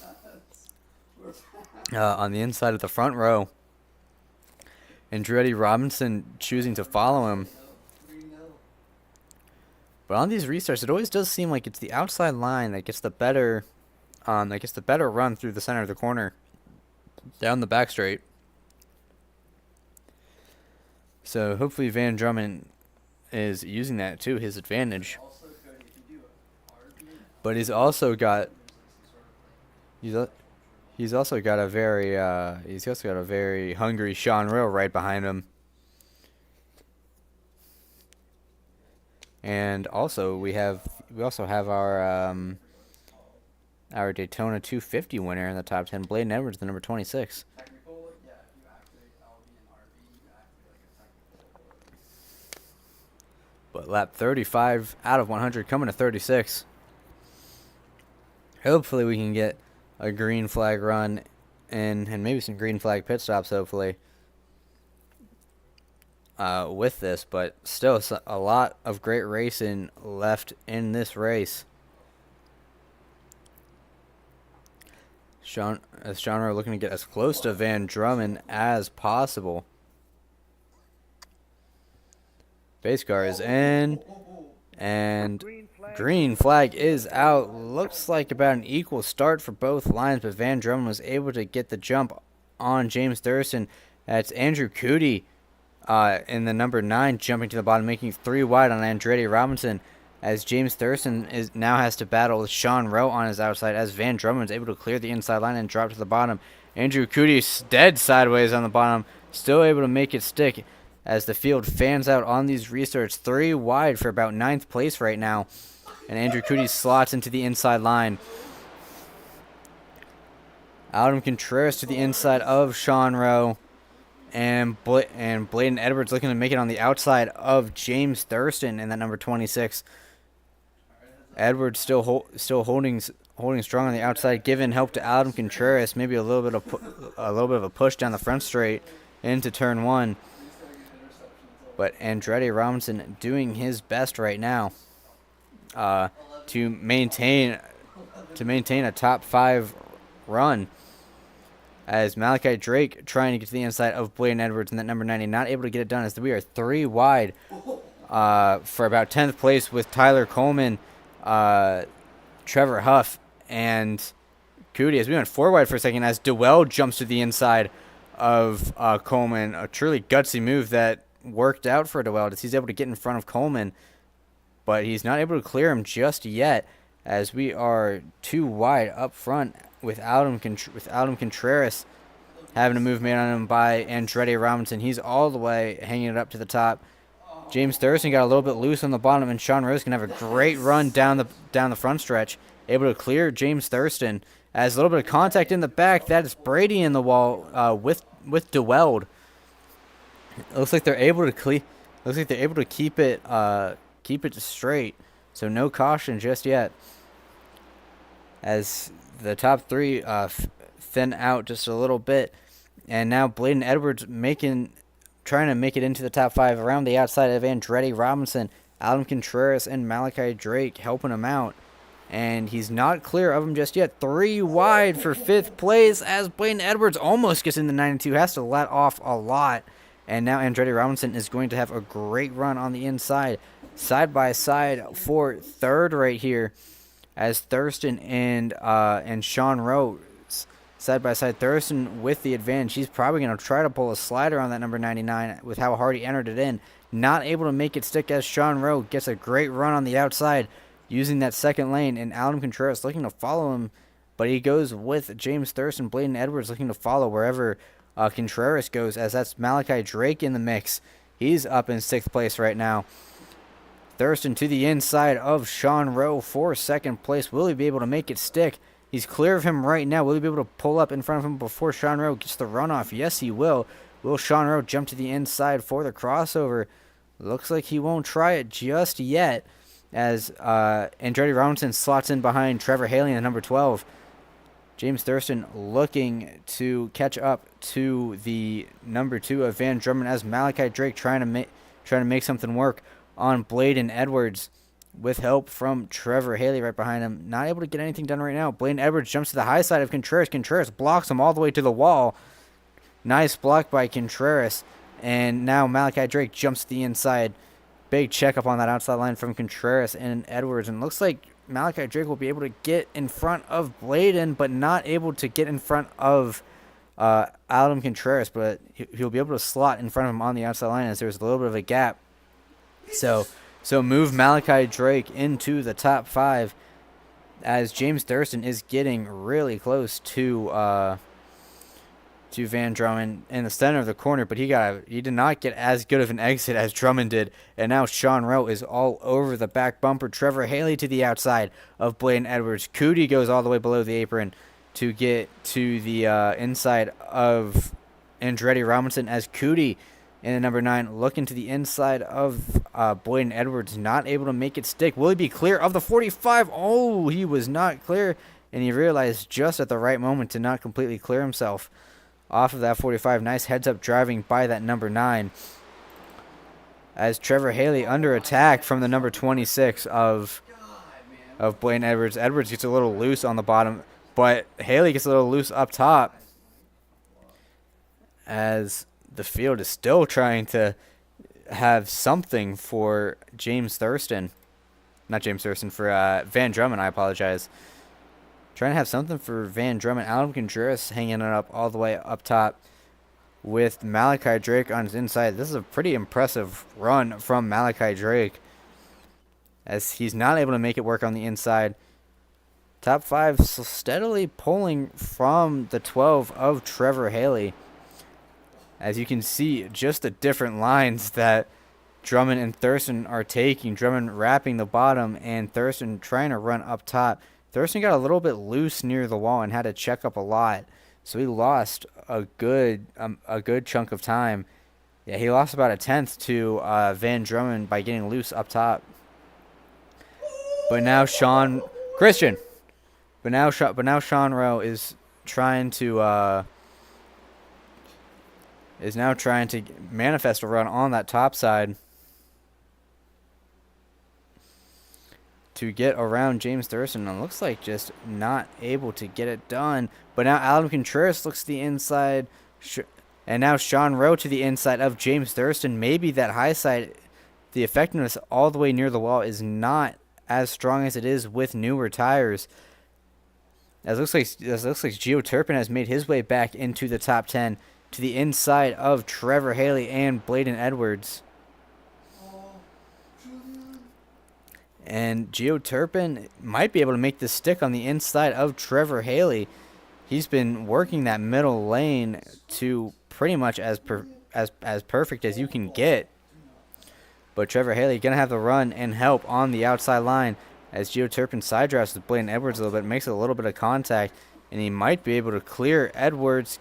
On the inside of the front row. Andretti Robinson choosing to follow him. But on these restarts, it always does seem like it's the outside line that gets the better run through the center of the corner, down the back straight. So hopefully Van Drummond is using that to his advantage. But he's also got a very hungry Sean Rowe right behind him. And also we also have our Daytona 250 winner in the top 10, Blaine Edwards, the number 26. But lap 35 out of 100 coming to 36. Hopefully we can get a green flag run and maybe some green flag pit stops, hopefully, with this. But still, it's a lot of great racing left in this race. Sean Rowe looking to get as close to Van Drummond as possible. Base car is in, and green flag is out. Looks like about an equal start for both lines, but Van Drummond was able to get the jump on James Thurston. That's Andrew Cootie in the number 9 jumping to the bottom, making 3 wide on Andretti Robinson, as James Thurston now has to battle with Sean Rowe on his outside, as Van Drummond is able to clear the inside line and drop to the bottom. Andrew Cootie dead sideways on the bottom, still able to make it stick as the field fans out on these restarts. 3 wide for about 9th place right now, and Andrew Cootie slots into the inside line. Adam Contreras to the inside of Sean Rowe, and Bladen Edwards looking to make it on the outside of James Thurston in that number 26. Edwards still holding strong on the outside, giving help to Adam Contreras. Maybe a little bit of a push down the front straight into turn 1. But Andretti Robinson doing his best right now to maintain a top 5 run, as Malachi Drake trying to get to the inside of Bladen Edwards in that number 90, not able to get it done, as we are 3 wide for about 10th place with Tyler Coleman, Trevor Huff, and Cootie, as we went 4 wide for a second, as Dewell jumps to the inside of Coleman. A truly gutsy move that worked out for Dewell, as he's able to get in front of Coleman, but he's not able to clear him just yet, as we are 2 wide up front with Adam Contreras having a move made on him by Andretti Robinson. He's all the way hanging it up to the top. James Thurston got a little bit loose on the bottom, and Sean Rose can have a great run down the front stretch, able to clear James Thurston. As a little bit of contact in the back, that is Brady in the wall with DeWeld. Looks like they're able to keep it straight, so no caution just yet, as the top 3 thin out just a little bit, and now Bladen Edwards trying to make it into the top 5 around the outside of Andretti Robinson. Adam Contreras and Malachi Drake helping him out, and he's not clear of him just yet. 3 wide for 5th place, as Bladen Edwards almost gets in the 92, has to let off a lot. And now Andretti Robinson is going to have a great run on the inside. Side by side for 3rd right here, as Thurston and Sean Rowe side by side. Thurston with the advantage. He's probably going to try to pull a slider on that number 99 with how hard he entered it in. Not able to make it stick, as Sean Rowe gets a great run on the outside using that 2nd lane. And Adam Contreras looking to follow him, but he goes with James Thurston. Bladen Edwards looking to follow wherever Contreras goes, as that's Malachi Drake in the mix. He's up in 6th place right now. Thurston to the inside of Sean Rowe for 2nd place. Will he be able to make it stick? He's clear of him right now. Will he be able to pull up in front of him before Sean Rowe gets the runoff? Yes, he will. Will Sean Rowe jump to the inside for the crossover? Looks like he won't try it just yet, as Andretti Robinson slots in behind Trevor Haley in number 12. James Thurston looking to catch up to the number 2 of Van Drummond, as Malachi Drake trying to make something work on Bladen Edwards with help from Trevor Haley right behind him. Not able to get anything done right now. Bladen Edwards jumps to the high side of Contreras. Contreras blocks him all the way to the wall. Nice block by Contreras. And now Malachi Drake jumps to the inside. Big checkup on that outside line from Contreras and Edwards. And looks like Malachi Drake will be able to get in front of Bladen, but not able to get in front of Adam Contreras. But he'll be able to slot in front of him on the outside line, as there's a little bit of a gap. So move Malachi Drake into the top 5, as James Thurston is getting really close to Van Drummond in the center of the corner, but he did not get as good of an exit as Drummond did. And now Sean Rowe is all over the back bumper. Trevor Haley to the outside of Bladen Edwards. Cootie goes all the way below the apron to get to the inside of Andretti Robinson, as Cootie in the number 9, looking to the inside of Boyden Edwards, not able to make it stick. Will he be clear of the 45? Oh, he was not clear, and he realized just at the right moment to not completely clear himself off of that 45. Nice heads-up driving by that number 9. As Trevor Haley under attack from the number 26 of Boyden Edwards. Edwards gets a little loose on the bottom, but Haley gets a little loose up top, as the field is still trying to have something for James Thurston. Not James Thurston, for Van Drummond, I apologize. Trying to have something for Van Drummond. Adam Contreras hanging it up all the way up top with Malachi Drake on his inside. This is a pretty impressive run from Malachi Drake, as he's not able to make it work on the inside. Top 5 steadily pulling from the 12 of Trevor Haley. As you can see, just the different lines that Drummond and Thurston are taking. Drummond wrapping the bottom and Thurston trying to run up top. Thurston got a little bit loose near the wall and had to check up a lot, so he lost a good chunk of time. Yeah, he lost about a tenth to Van Drummond by getting loose up top. But now Sean Rowe is trying to manifest a run on that top side to get around James Thurston, and looks like just not able to get it done. But now Adam Contreras looks to the inside, and now Sean Rowe to the inside of James Thurston. Maybe that high side, the effectiveness all the way near the wall is not as strong as it is with newer tires. As looks like Gio Turpin has made his way back into the top 10 to the inside of Trevor Haley and Bladen Edwards. And Gio Turpin might be able to make this stick on the inside of Trevor Haley. He's been working that middle lane to pretty much as perfect as you can get. But Trevor Haley going to have the run and help on the outside line, as Gio Turpin side drives with Bladen Edwards a little bit, makes a little bit of contact, and he might be able to clear Edwards.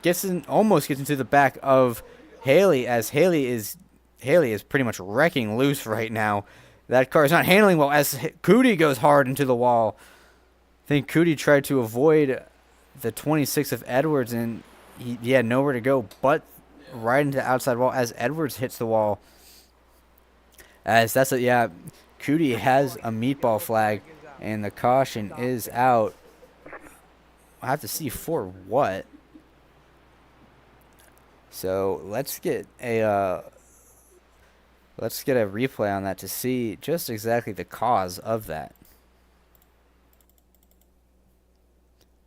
Almost gets into the back of Haley, as Haley is pretty much wrecking loose right now. That car is not handling well, as Cootie goes hard into the wall. I think Cootie tried to avoid the 26 of Edwards, and he had nowhere to go but right into the outside wall as Edwards hits the wall. Cootie has a meatball flag, and the caution is out. I have to see for what. So let's get a replay on that to see just exactly the cause of that.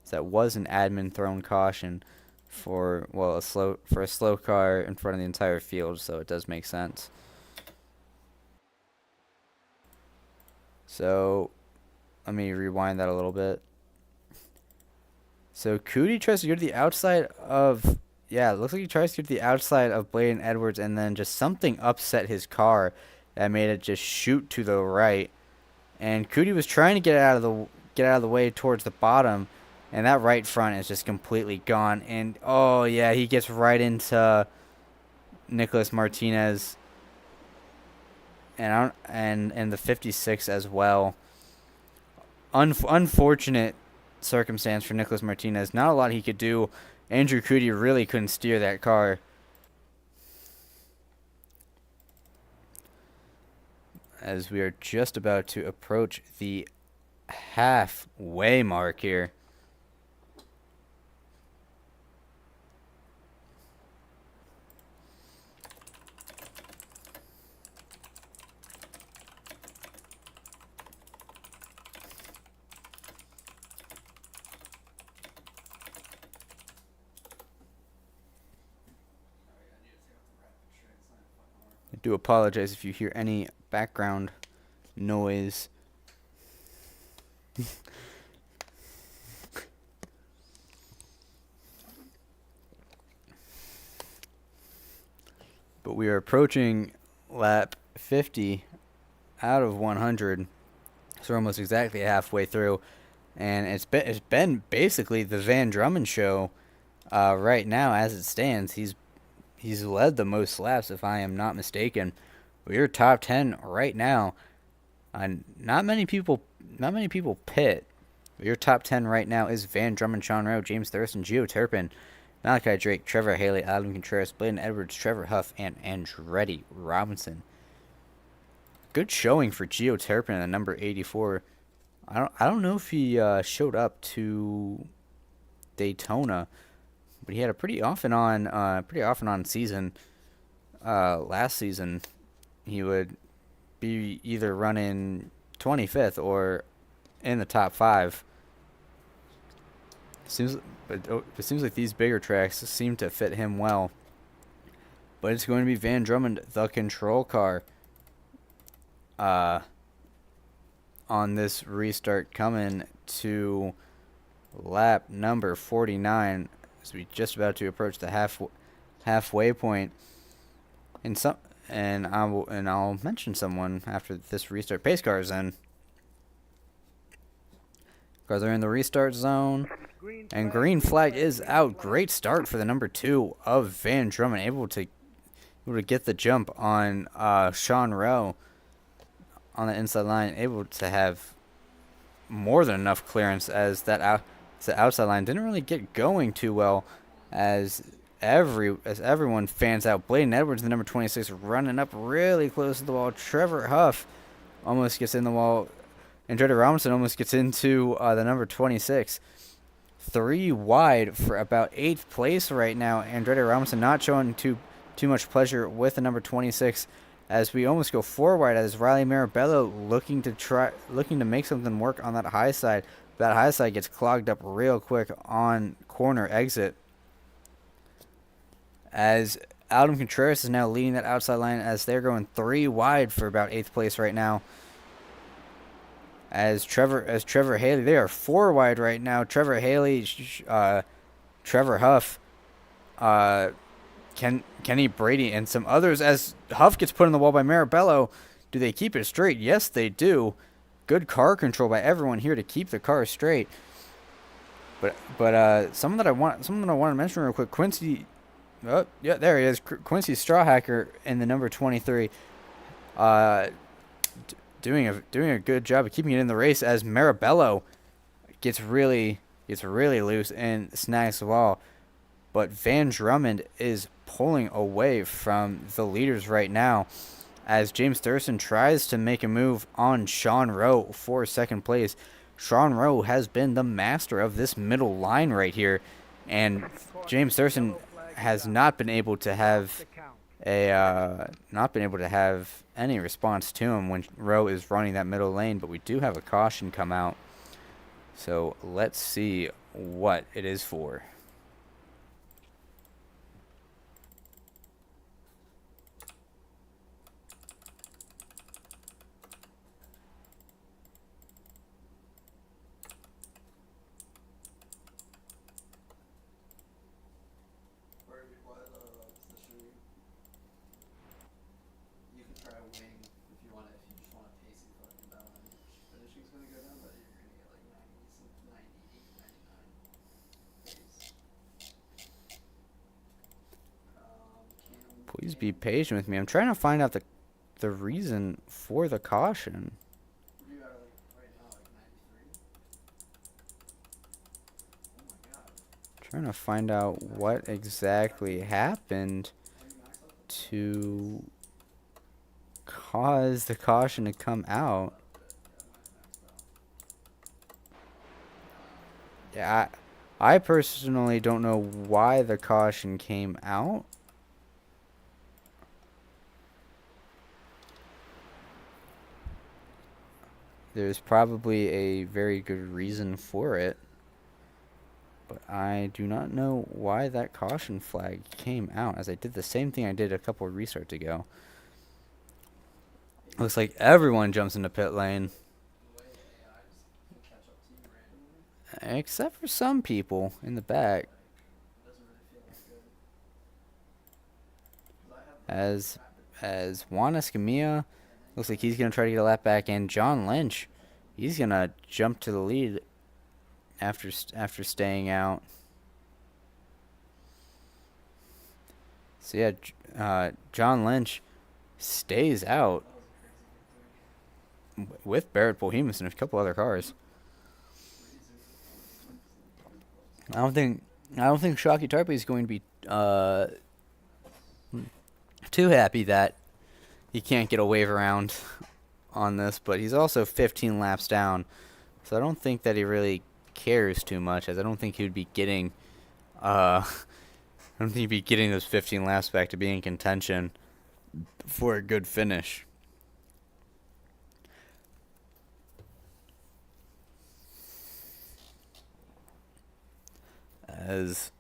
So that was an admin thrown caution for a slow car in front of the entire field, so it does make sense. So let me rewind that a little bit. So Cootie tries to go to the outside of, it looks like he tries to get to the outside of Bladen Edwards, and then just something upset his car that made it just shoot to the right. And Cootie was trying to get out of the way towards the bottom, and that right front is just completely gone. And he gets right into Nicholas Martinez and the 56 as well. Unfortunate circumstance for Nicholas Martinez. Not a lot he could do. Andrew Cootie really couldn't steer that car. As we are just about to approach the halfway mark here. I do apologize if you hear any background noise. But we are approaching lap 50 out of 100. So we're almost exactly halfway through. And it's been basically the Van Drummond show right now as it stands. He's He's led the most laps, if I am not mistaken. We're top 10 right now. Not many people pit. Your top 10 right now is Van Drummond, Sean Rowe, James Thurston, Gio Turpin, Malachi Drake, Trevor Haley, Adam Contreras, Bladen Edwards, Trevor Huff, and Andretti Robinson. Good showing for Gio Turpin at number 84. I don't know if he showed up to Daytona, but he had a pretty often on season. Last season, he would be either running 25th or in the top 5. It seems like these bigger tracks seem to fit him well. But it's going to be Van Drummond, the control car, on this restart, coming to lap number 49 as we just about to approach the halfway point. And I'll mention someone after this restart. Pace cars in. Cars are in the restart zone. And green flag is out. Great start for the number 2 of Van Drummond. Able to get the jump on Sean Rowe on the inside line. Able to have more than enough clearance as the outside line didn't really get going too well as everyone fans out. Bladen Edwards, the number 26, running up really close to the wall. Trevor Huff almost gets in the wall. Andretti Robinson almost gets into the number 26. 3 wide for about 8th place right now. Andretti Robinson not showing too much pleasure with the number 26 as we almost go 4 wide as Riley Marabello looking to make something work on that high side. That high side gets clogged up real quick on corner exit as Adam Contreras is now leading that outside line as they're going 3 wide for about 8th place right now. As Trevor Haley, they are 4 wide right now. Trevor Haley, Trevor Huff, Kenny Brady, and some others. As Huff gets put in the wall by Marabello, do they keep it straight? Yes, they do. Good car control by everyone here to keep the car straight. But something that I want to mention real quick. Quincy, oh yeah, there he is. Quincy Strawhacker in the number 23. Doing a good job of keeping it in the race as Marabello gets really loose and snags the wall. But Van Drummond is pulling away from the leaders right now as James Thurston tries to make a move on Sean Rowe for 2nd place. Sean Rowe has been the master of this middle line right here, and James Thurston has not been able to have any response to him when Rowe is running that middle lane, but we do have a caution come out. So let's see what it is for. Please be patient with me. I'm trying to find out the reason for the caution. Trying to find out what exactly happened to cause the caution to come out. Yeah, I personally don't know why the caution came out. There's probably a very good reason for it, but I do not know why that caution flag came out, as I did the same thing I did a couple of restarts ago. Looks like everyone jumps into pit lane, except for some people in the back. As Juan Escamilla looks like he's going to try to get a lap back, and John Lynch, he's going to jump to the lead after staying out. So yeah, John Lynch stays out with Barrett Bohemus and a couple other cars. I don't think Shockey Tarpe is going to be too happy that he can't get a wave around on this, but he's also 15 laps down, so I don't think that he really cares too much, as I don't think he would be getting I don't think he'd be getting those 15 laps back to be in contention for a good finish. As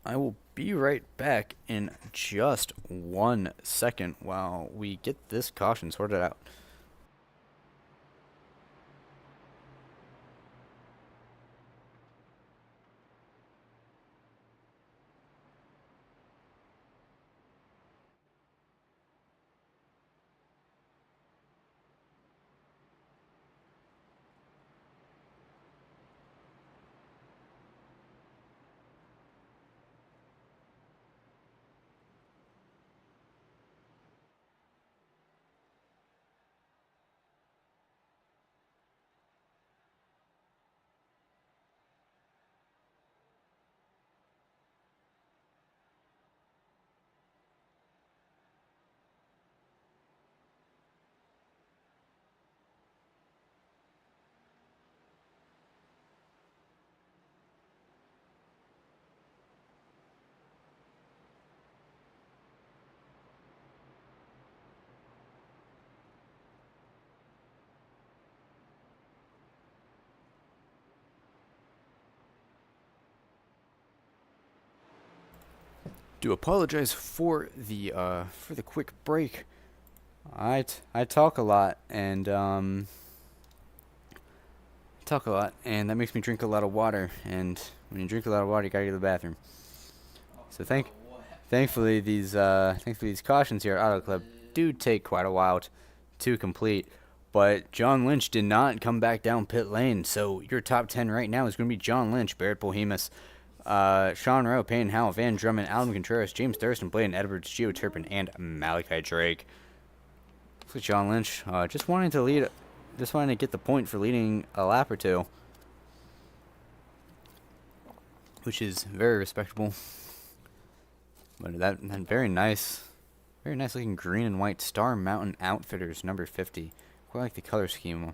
I will be right back in just 1 second while we get this caution sorted out. Do apologize for the quick break. I talk a lot and that makes me drink a lot of water, and when you drink a lot of water you gotta go to the bathroom. So thankfully these cautions here at Auto Club do take quite a while to complete. But John Lynch did not come back down pit lane, so your top 10 right now is going to be John Lynch, Barrett Bohemus, Sean Rowe, Payne Howell, Van Drummond, Alan Contreras, James Thurston, Bladen Edwards, Gio Turpin, and Malachi Drake. Looks like John Lynch just wanting to get the point for leading a lap or two, which is very respectable. But that very nice looking green and white Star Mountain Outfitters number 50. Quite like the color scheme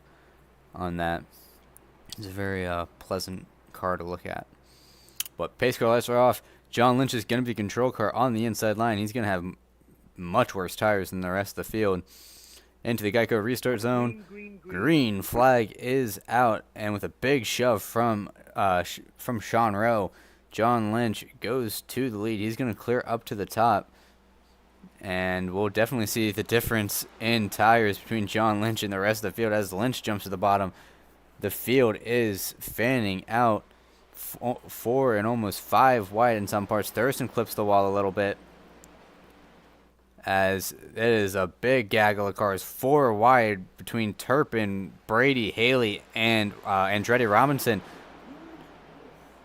on that. It's a very pleasant car to look at. But pace car lights are off. John Lynch is going to be control car on the inside line. He's going to have much worse tires than the rest of the field. Into the Geico restart zone. Green flag is out, and with a big shove from Sean Rowe, John Lynch goes to the lead. He's going to clear up to the top, and we'll definitely see the difference in tires between John Lynch and the rest of the field as Lynch jumps to the bottom. The field is fanning out 4 and almost 5 wide in some parts. Thurston clips the wall a little bit, as it is a big gaggle of cars, 4 wide between Turpin, Brady, Haley, and Andretti Robinson.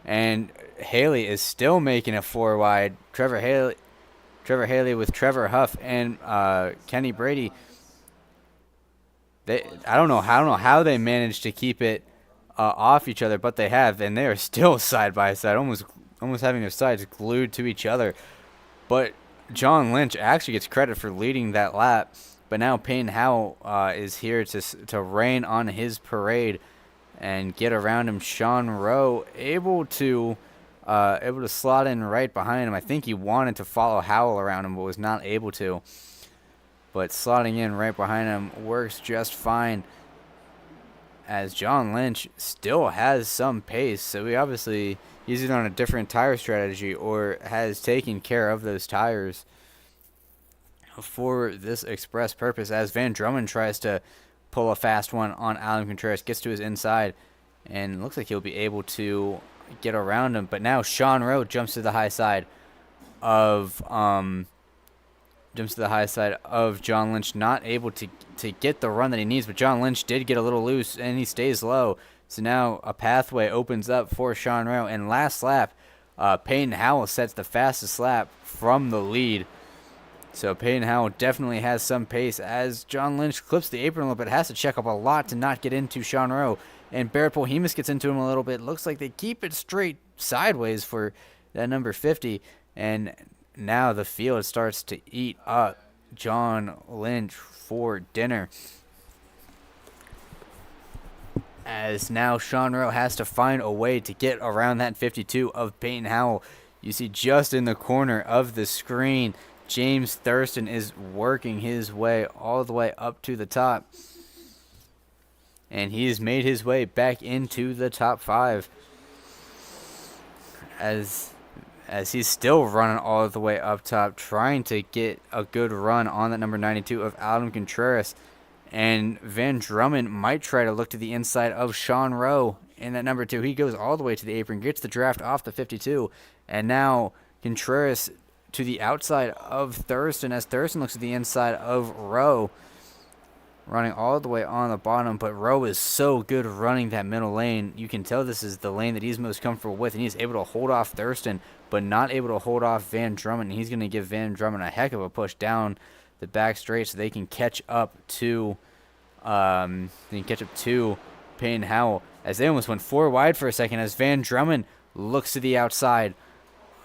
And Haley is still making it 4 wide. Trevor Haley with Trevor Huff and Kenny Brady. I don't know how they managed to keep it off each other, but they have, and they are still side by side, almost having their sides glued to each other. But John Lynch actually gets credit for leading that lap, but now Payne Howell is here to rain on his parade and get around him. Sean Rowe able to slot in right behind him. I think he wanted to follow Howell around him, but was not able to. But slotting in right behind him works just fine, as John Lynch still has some pace. So he obviously is either on a different tire strategy or has taken care of those tires for this express purpose, as Van Drummond tries to pull a fast one on Alan Contreras, gets to his inside, and looks like he'll be able to get around him. But now Sean Rowe jumps to the high side of John Lynch, not able to get the run that he needs, but John Lynch did get a little loose and he stays low. So now a pathway opens up for Sean Rowe, and last lap Payne Howell sets the fastest lap from the lead. So Peyton Howell definitely has some pace as John Lynch clips the apron a little bit. Has to check up a lot to not get into Sean Rowe. And Barrett Polhemus gets into him a little bit. Looks like they keep it straight sideways for that number 50. And now the field starts to eat up John Lynch for dinner. As now Sean Rowe has to find a way to get around that 52 of Peyton Howell. You see just in the corner of the screen, James Thurston is working his way all the way up to the top. And he has made his way back into the top 5. As he's still running all the way up top, trying to get a good run on that number 92 of Adam Contreras. And Van Drummond might try to look to the inside of Sean Rowe in that number 2. He goes all the way to the apron, gets the draft off the 52. And now Contreras to the outside of Thurston as Thurston looks at the inside of Rowe, running all the way on the bottom. But Rowe is so good running that middle lane. You can tell this is the lane that he's most comfortable with, and he's able to hold off Thurston, but not able to hold off Van Drummond. And he's going to give Van Drummond a heck of a push down the back straight so they can catch up to Peyton Howell, as they almost went 4 wide for a second as Van Drummond looks to the outside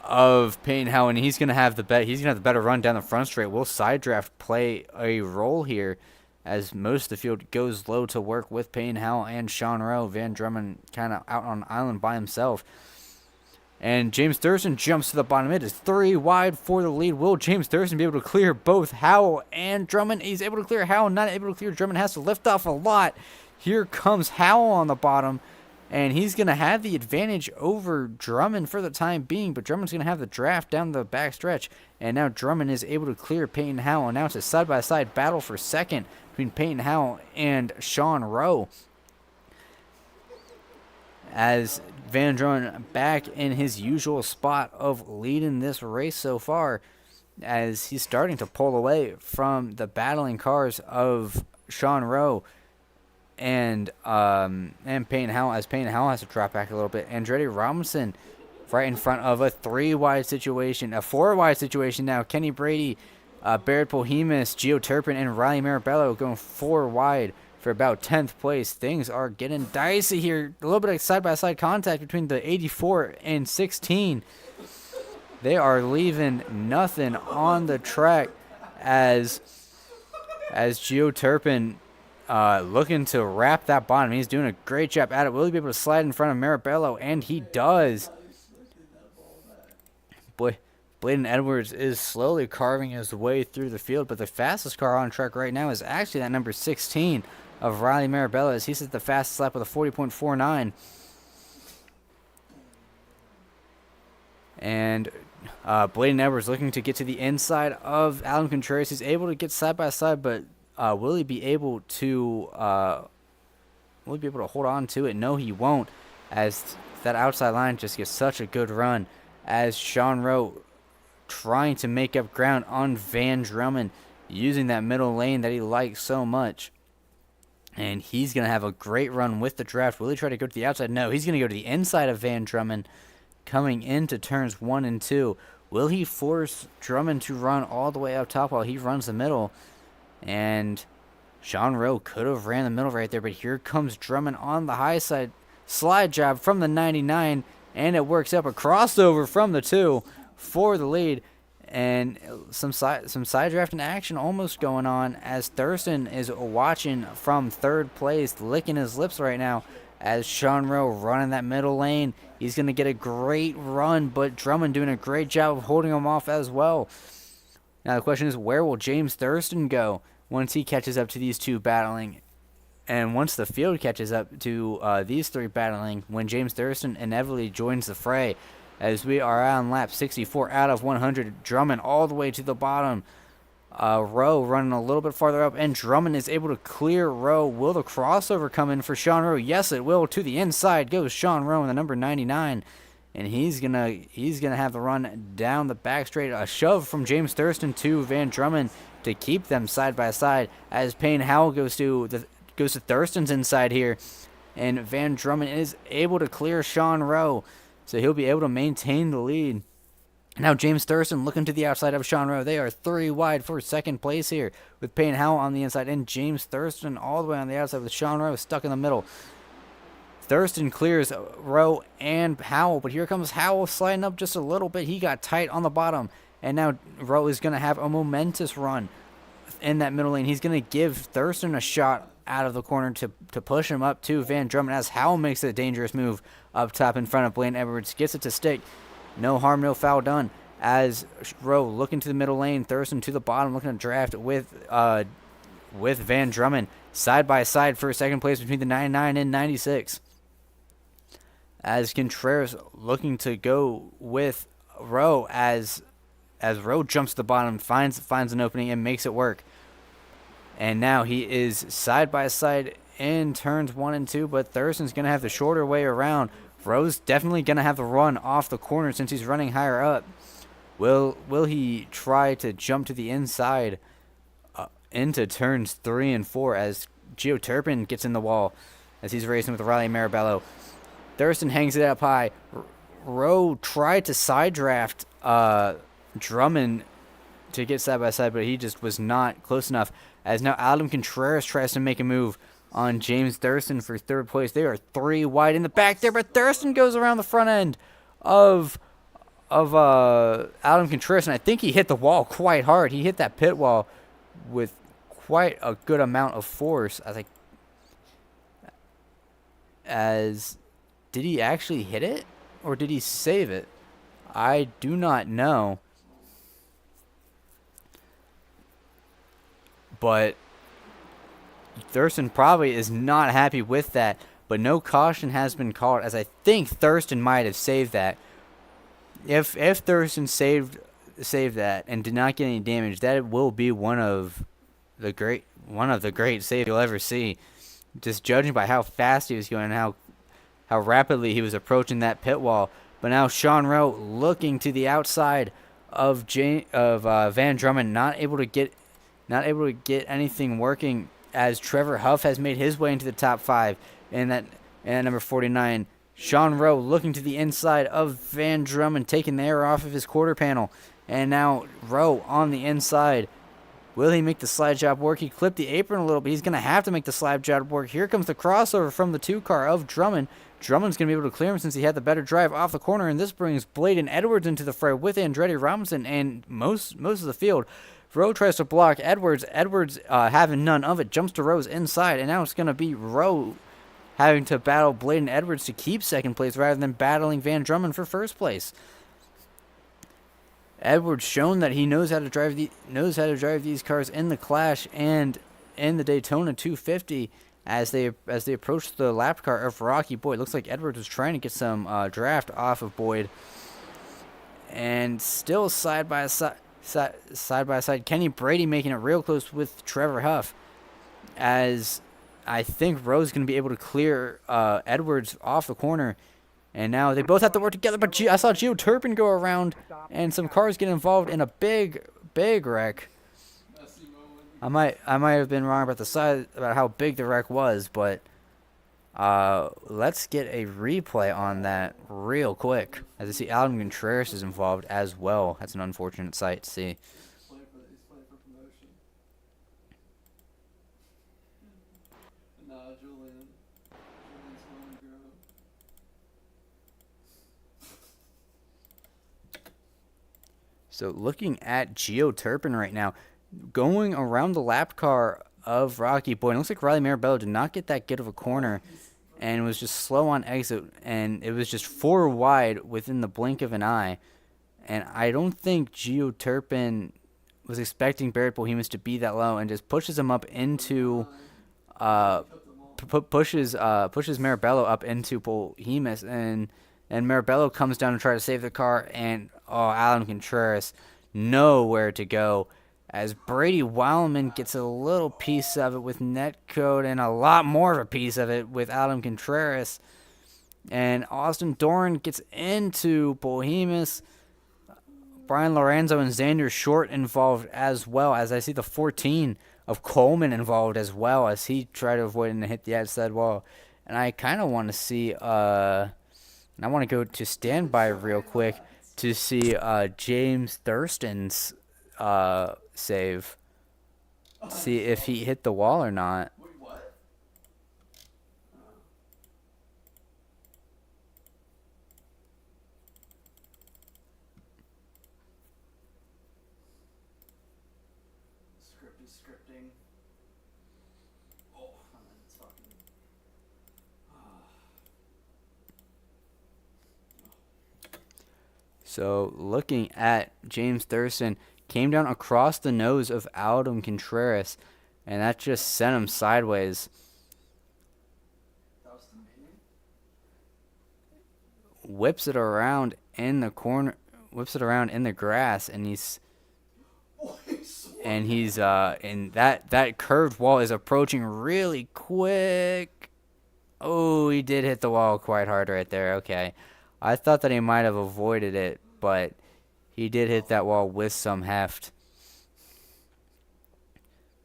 of Peyton Howell, and he's going to have the better run down the front straight. Will side draft play a role here as most of the field goes low to work with Peyton Howell and Sean Rowe? Van Drummond kind of out on an island by himself. And James Thurston jumps to the bottom. It is 3 wide for the lead. Will James Thurston be able to clear both Howell and Drummond? He's able to clear Howell, not able to clear Drummond. Has to lift off a lot. Here comes Howell on the bottom, and he's going to have the advantage over Drummond for the time being, but Drummond's going to have the draft down the back stretch. And now Drummond is able to clear Peyton Howell. And now it's a side-by-side battle for second between Peyton Howell and Sean Rowe, as Van Drummond back in his usual spot of leading this race so far, as he's starting to pull away from the battling cars of Sean Rowe and Peyton Howell, as Peyton Howell has to drop back a little bit. Andretti Robinson right in front of a 3-wide situation, a 4-wide situation now. Kenny Brady, Barrett Polhemus, Gio Turpin, and Riley Marabello going 4 wide for about 10th place. Things are getting dicey here. A little bit of side-by-side contact between the 84 and 16. They are leaving nothing on the track as Gio Turpin looking to wrap that bottom. He's doing a great job at it. Will he be able to slide in front of Marabello? And he does. Boy, Bladen Edwards is slowly carving his way through the field, but the fastest car on track right now is actually that number 16 of Riley Marabello, as he sets the fastest lap with a 40.49. And Bladen Edwards looking to get to the inside of Adam Contreras. He's able to get side by side, but will he be able to hold on to it? No, he won't, as that outside line just gets such a good run, as Sean Rowe trying to make up ground on Van Drummond, using that middle lane that he likes so much. And he's going to have a great run with the draft. Will he try to go to the outside? No, he's going to go to the inside of Van Drummond, coming into turns 1 and 2. Will he force Drummond to run all the way up top while he runs the middle? And Sean Rowe could have ran the middle right there, but here comes Drummond on the high side. Slide job from the 99, and it works up a crossover from the 2 for the lead. And some side drafting action almost going on, as Thurston is watching from 3rd place, licking his lips right now, as Sean Rowe running that middle lane. He's going to get a great run, but Drummond doing a great job of holding him off as well. Now the question is, where will James Thurston go once he catches up to these two battling? And once the field catches up to these 3 battling, when James Thurston inevitably joins the fray, as we are on lap 64 out of 100. Drummond all the way to the bottom. Rowe running a little bit farther up, and Drummond is able to clear Rowe. Will the crossover come in for Sean Rowe? Yes, it will. To the inside goes Sean Rowe in the number 99, and he's gonna have the run down the back straight. A shove from James Thurston to Van Drummond to keep them side by side, as Payne Howell goes to Thurston's inside here, and Van Drummond is able to clear Sean Rowe. So he'll be able to maintain the lead Now James Thurston looking to the outside of Sean Rowe. They are 3 wide for second place here with Payne Howell on the inside and James Thurston all the way on the outside with Sean Rowe stuck in the middle. Thurston clears Rowe and Howell, but here comes Howell sliding up just a little bit. He got tight on the bottom, and now Rowe is going to have a momentous run in that middle lane. He's going to give Thurston a shot out of the corner to push him up to Van Drummond as Howell makes a dangerous move up top in front of Blaine Edwards. Gets it to stick. No harm, no foul done. As Rowe looking to the middle lane, Thurston to the bottom, looking to draft with Van Drummond side by side for second place between the 99 and 96. As Contreras looking to go with Rowe as Rowe jumps to the bottom, finds an opening and makes it work. And now he is side by side in turns 1 and 2, but Thurston's going to have the shorter way around. Rowe's definitely going to have the run off the corner since he's running higher up. Will he try to jump to the inside into turns 3 and 4 as Gio Turpin gets in the wall as he's racing with Riley Marabello. Thurston hangs it up high. Rowe tried to side draft Drummond to get side by side, but he just was not close enough. As now Adam Contreras tries to make a move on James Thurston for third place. They are 3 wide in the back there, but Thurston goes around the front end of Adam Contreras, and I think he hit the wall quite hard. He hit that pit wall with quite a good amount of force. Did he actually hit it, or did he save it? I do not know. But Thurston probably is not happy with that. But no caution has been called, as I think Thurston might have saved that. If Thurston saved that and did not get any damage, that will be one of the great saves you'll ever see. Just judging by how fast he was going and how rapidly he was approaching that pit wall. But now Sean Rowe looking to the outside of Van Drummond, not able to get anything working as Trevor Huff has made his way into the top 5 and at number 49. Sean Rowe looking to the inside of Van Drummond, taking the air off of his quarter panel. And now Rowe on the inside. Will he make the slide job work? He clipped the apron a little bit. He's going to have to make the slide job work. Here comes the crossover from the 2 car of Drummond. Drummond's going to be able to clear him since he had the better drive off the corner. And this brings Bladen Edwards into the fray with Andretti Robinson and most of the field. Rowe tries to block Edwards. Edwards having none of it. Jumps to Rowe's inside. And now it's going to be Rowe having to battle Bladen Edwards to keep second place rather than battling Van Drummond for first place. Edwards shown that he knows how to drive these cars in the Clash and in the Daytona 250 as they approach the lap car of Rocky Boyd. Looks like Edwards was trying to get some draft off of Boyd. And still side by side, Kenny Brady making it real close with Trevor Huff, as I think Rowe's going to be able to clear Edwards off the corner. And now they both have to work together, but I saw Gio Turpin go around and some cars get involved in a big wreck. I might have been wrong about how big the wreck was, but let's get a replay on that real quick. As I see Adam Contreras is involved as well. That's an unfortunate sight to see. So looking at Gio Turpin right now, going around the lap car of Rocky Boyd. It looks like Riley Marabello did not get that good of a corner and was just slow on exit, and it was just 4 wide within the blink of an eye. And I don't think Gio Turpin was expecting Barrett Bohemus to be that low, and just pushes him up into pushes Marabello up into Bohemus, and Marabello comes down to try to save the car, and Alan Contreras nowhere to go, as Brady Wildman gets a little piece of it with netcode and a lot more of a piece of it with Adam Contreras. And Austin Doran gets into Bohemus. Brian Lorenzo and Xander Short involved as well, as I see the 14 of Coleman involved as well, as he tried to avoid and hit the outside wall. And I kind of want to see, and I want to go to standby real quick to see James Thurston's save. See if he hit the wall or not. Wait, what? Script is scripting. Oh, it's fucking. So looking at James Thurston, came down across the nose of Adam Contreras, and that just sent him sideways. That was the meeting? Whips it around in the corner, whips it around in the grass, and he's and that curved wall is approaching really quick. Oh, he did hit the wall quite hard right there. Okay, I thought that he might have avoided it, but he did hit that wall with some heft.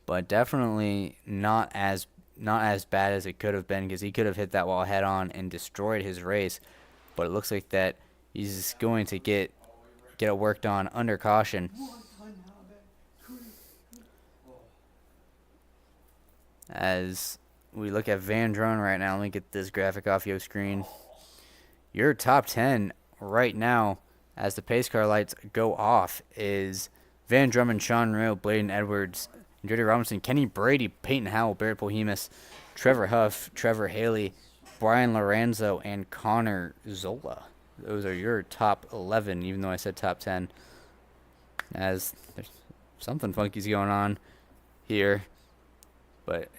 But definitely not as bad as it could have been, because he could have hit that wall head on and destroyed his race. But it looks like that he's going to get it worked on under caution. As we look at Van Drone right now, let me get this graphic off your screen. Your top 10 right now, as the pace car lights go off, is Van Drummond, Sean Rowe, Bladen Edwards, Jody Robinson, Kenny Brady, Peyton Howell, Barrett Pohemus, Trevor Huff, Trevor Haley, Brian Lorenzo, and Connor Zola. Those are your top 11, even though I said top 10. As there's something funky's going on here. But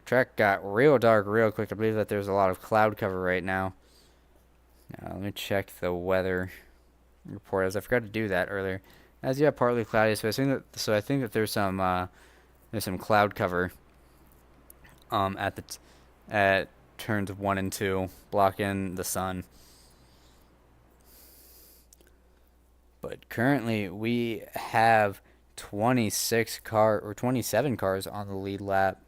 track got real dark real quick. I believe that there's a lot of cloud cover right now. Now let me check the weather report, as I forgot to do that earlier. As yeah, partly cloudy, so I think that there's some cloud cover at turns 1 and 2, blocking the sun. But currently we have 27 cars on the lead lap,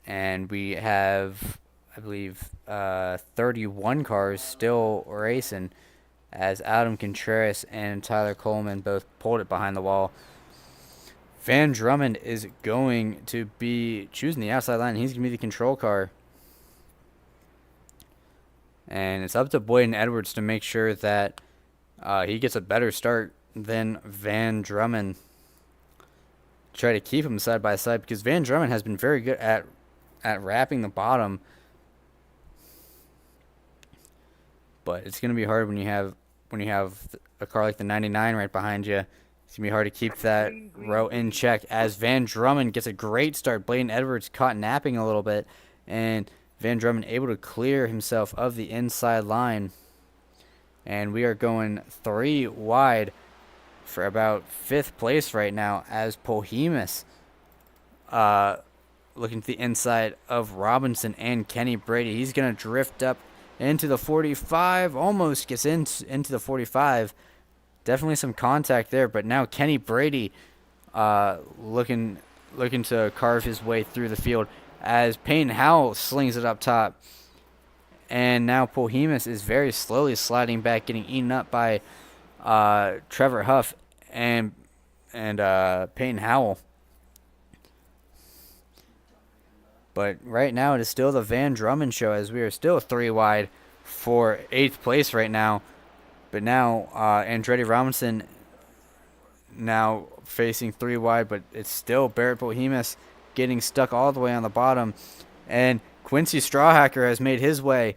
and we have, I believe, 31 cars still racing, as Adam Contreras and Tyler Coleman both pulled it behind the wall. Van Drummond is going to be choosing the outside line. He's going to be the control car. And it's up to Boyden Edwards to make sure that he gets a better start than Van Drummond. Try to keep him side by side, because Van Drummond has been very good at wrapping the bottom. But it's going to be hard when you have a car like the 99 right behind you. It's going to be hard to keep that row in check, as Van Drummond gets a great start. Bladen Edwards caught napping a little bit, and Van Drummond able to clear himself of the inside line. And we are going 3 wide for about 5th place right now, as Pohemus looking to the inside of Robinson and Kenny Brady. He's going to drift up into the 45, almost gets into the 45. Definitely some contact there, but now Kenny Brady looking to carve his way through the field, as Payne Howell slings it up top. And now Pohemus is very slowly sliding back, getting eaten up by Trevor Huff and Payne Howell. But right now it is still the Van Drummond show, as we are still 3 wide for 8th place right now. But now Andretti Robinson now facing 3 wide, but it's still Barrett Pohemus getting stuck all the way on the bottom. And Quincy Strawhacker has made his way.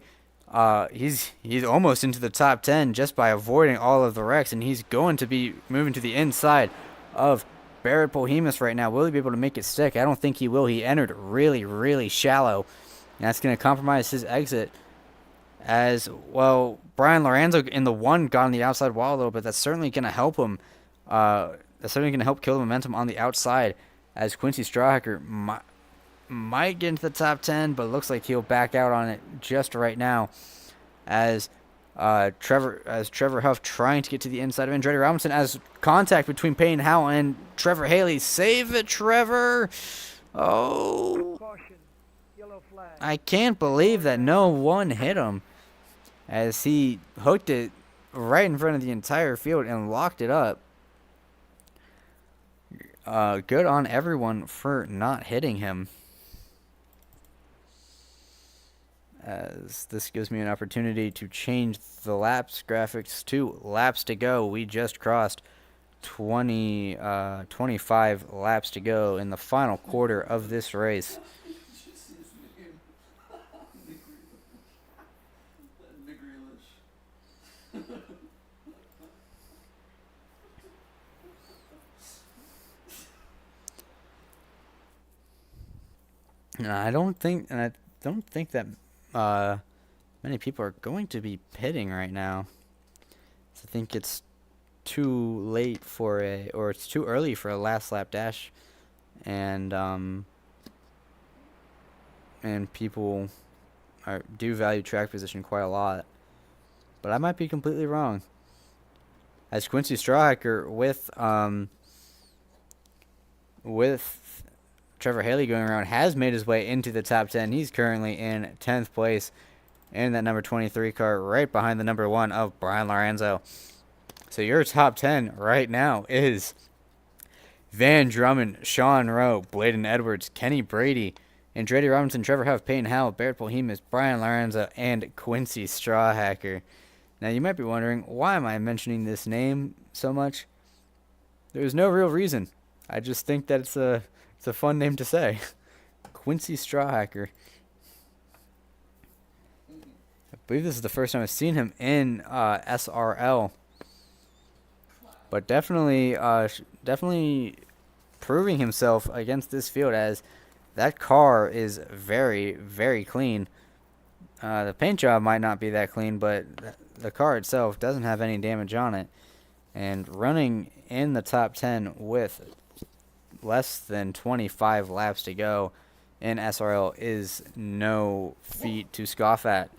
He's almost into the top 10 just by avoiding all of the wrecks, and he's going to be moving to the inside of Barrett Pohemus right now. Will he be able to make it stick? I don't think he will. He entered really, really shallow, and that's going to compromise his exit. As well, Brian Lorenzo in the 1 got on the outside wall a little bit. That's certainly going to help him. That's certainly going to help kill the momentum on the outside, as Quincy Strawhacker might get into the top 10, but it looks like he'll back out on it just right now, as Trevor Huff trying to get to the inside of Andretti Robinson, as contact between Payne Howell and Trevor Haley. Save it, Trevor! Oh, I can't believe that no one hit him, as he hooked it right in front of the entire field and locked it up. Good on everyone for not hitting him. As this gives me an opportunity to change the laps graphics to laps to go. We just crossed 25 laps to go in the final quarter of this race. And I don't think that many people are going to be pitting right now. So I think it's too late for it's too early for a last lap dash, and people do value track position quite a lot. But I might be completely wrong. As Quincy Strawhacker with Trevor Haley going around has made his way into the top 10. He's currently in 10th place in that number 23 car, right behind the number 1 of Brian Lorenzo. So your top 10 right now is Van Drummond, Sean Rowe, Bladen Edwards, Kenny Brady, Andretti Robinson, Trevor Huff, Peyton Howell, Barrett Polhemus, Brian Lorenzo, and Quincy Strawhacker. Now you might be wondering, why am I mentioning this name so much? There's no real reason. I just think that it's a fun name to say. Quincy Strawhacker. I believe this is the first time I've seen him in SRL. But definitely proving himself against this field, as that car is very, very clean. The paint job might not be that clean, but the car itself doesn't have any damage on it. And running in the top 10 with less than 25 laps to go in SRL is no feat to scoff at.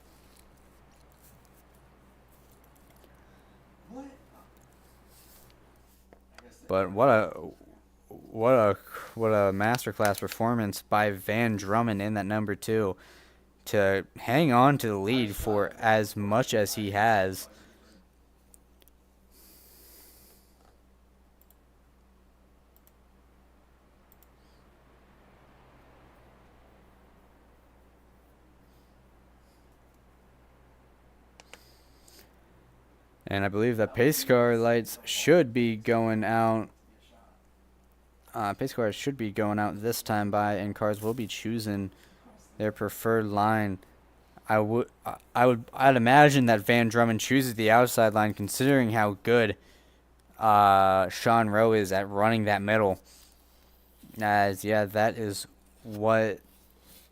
But what a masterclass performance by Van Drummond in that number 2 to hang on to the lead for as much as he has. And I believe that pace car lights should be going out. Pace cars should be going out this time and cars will be choosing their preferred line. I'd imagine that Van Drummond chooses the outside line, considering how good Sean Rowe is at running that middle. That is what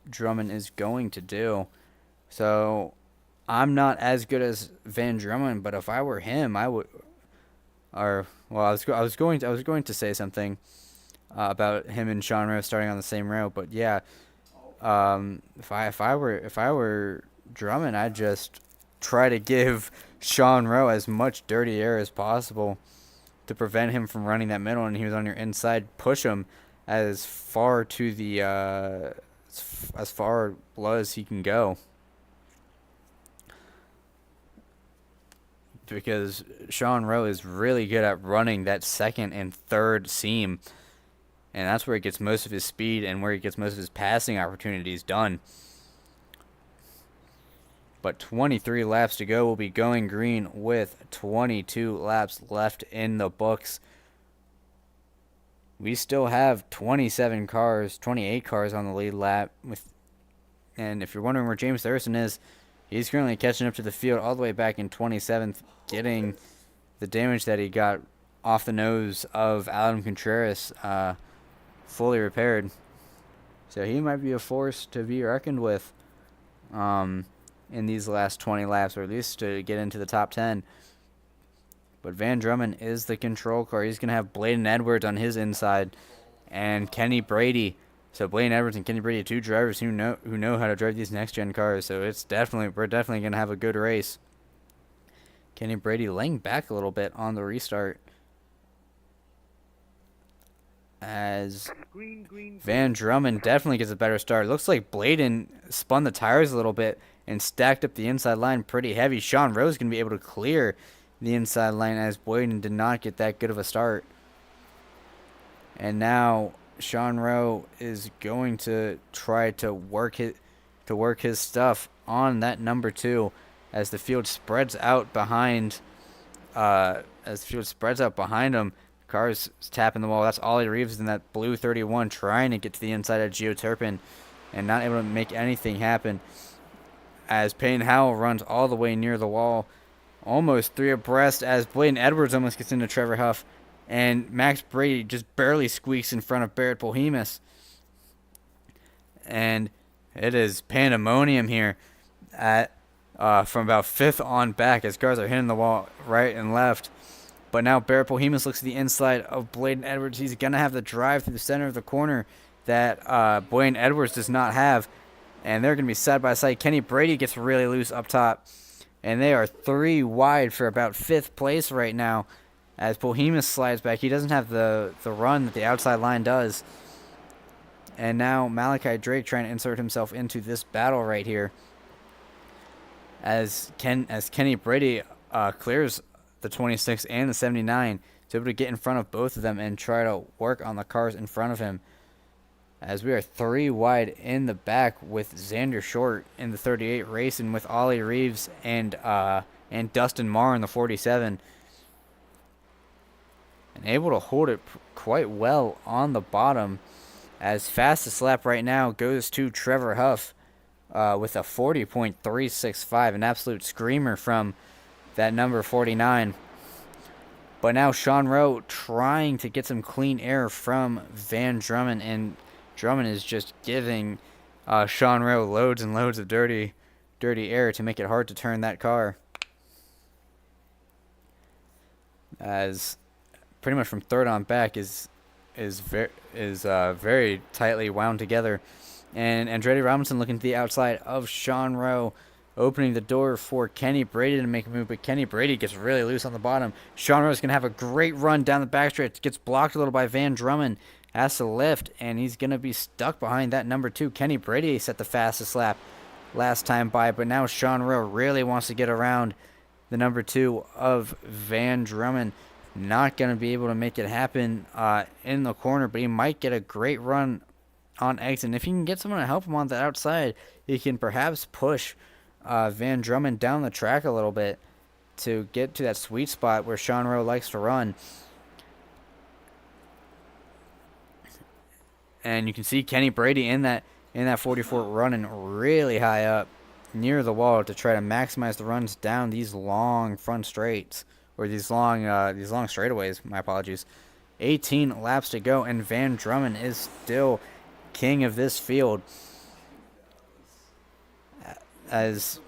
Drummond is going to do. So I'm not as good as Van Drummond, but if I were him, I would. I was going to say something about him and Sean Rowe starting on the same row, but yeah, if I were Drummond, I'd just try to give Sean Rowe as much dirty air as possible to prevent him from running that middle, and he was on your inside, push him as far to the as far below as he can go. Because Sean Rowe is really good at running that second and third seam. And that's where he gets most of his speed and where he gets most of his passing opportunities done. But 23 laps to go. We'll be going green with 22 laps left in the books. We still have 28 cars on the lead lap. And if you're wondering where James Thurston is, he's currently catching up to the field all the way back in 27th, getting the damage that he got off the nose of Adam Contreras fully repaired. So he might be a force to be reckoned with in these last 20 laps, or at least to get into the top 10. But Van Drummond is the control car. He's going to have Bladen Edwards on his inside and Kenny Brady. So Bladen Edwards and Kenny Brady, two drivers who know how to drive these next-gen cars. So we're definitely going to have a good race. Kenny Brady laying back a little bit on the restart, as Van Drummond definitely gets a better start. It looks like Bladen spun the tires a little bit and stacked up the inside line pretty heavy. Sean Rowe's going to be able to clear the inside lane, as Boyden did not get that good of a start. And now Sean Rowe is going to try to work his stuff on that number 2 as the field spreads out behind him. Cars tapping the wall. That's Ollie Reeves in that blue 31 trying to get to the inside of Gio Turpin and not able to make anything happen, as Payne Howell runs all the way near the wall, almost 3 abreast, as Bladen Edwards almost gets into Trevor Huff, and Max Brady just barely squeaks in front of Barrett Polhemus. And it is pandemonium here at from about 5th on back, as cars are hitting the wall right and left. But now Barrett Polhemus looks at the inside of Bladen Edwards. He's going to have the drive through the center of the corner that Bladen Edwards does not have. And they're going to be side by side. Kenny Brady gets really loose up top. And they are 3 wide for about 5th place right now, as Polhemus slides back. He doesn't have the run that the outside line does. And now Malachi Drake trying to insert himself into this battle right here, as Kenny Brady clears the 26 and the 79 to be able to get in front of both of them and try to work on the cars in front of him, as we are 3 wide in the back with Xander Short in the 38 racing with Ollie Reeves and Dustin Marr in the 47, and able to hold it quite well on the bottom, as fastest lap right now goes to Trevor Huff with a 40.365, an absolute screamer from that number 49. But now Sean Rowe trying to get some clean air from Van Drummond, and Drummond is just giving Sean Rowe loads and loads of dirty air to make it hard to turn that car, as pretty much from 3rd on back is very tightly wound together. And Andretti Robinson looking to the outside of Sean Rowe, opening the door for Kenny Brady to make a move, but Kenny Brady gets really loose on the bottom. Sean Rowe is going to have a great run down the backstretch. Gets blocked a little by Van Drummond. Has to lift, and he's going to be stuck behind that number 2. Kenny Brady set the fastest lap last time by, but now Sean Rowe really wants to get around the number 2 of Van Drummond. Not going to be able to make it happen in the corner, but he might get a great run on exit. And if he can get someone to help him on the outside, he can perhaps push Van Drummond down the track a little bit to get to that sweet spot where Sean Rowe likes to run. And you can see Kenny Brady in that 44 running really high up near the wall to try to maximize the runs down these long front straights, or these long straightaways. My apologies. 18 laps to go, and Van Drummond is still king of this field, as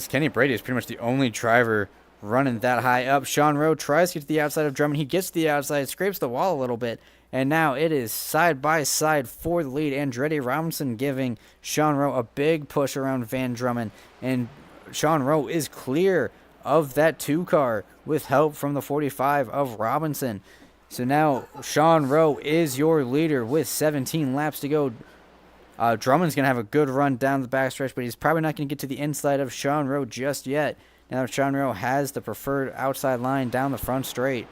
Kenny Brady is pretty much the only driver running that high up. Sean Rowe tries to get to the outside of Drummond. He gets to the outside, scrapes the wall a little bit, and now it is side by side for the lead. Andretti Robinson giving Sean Rowe a big push around Van Drummond, and Sean Rowe is clear of that 2 car with help from the 45 of Robinson. So now Sean Rowe is your leader with 17 laps to go. Drummond's going to have a good run down the backstretch, but he's probably not going to get to the inside of Sean Rowe just yet. Now Sean Rowe has the preferred outside line down the front straight.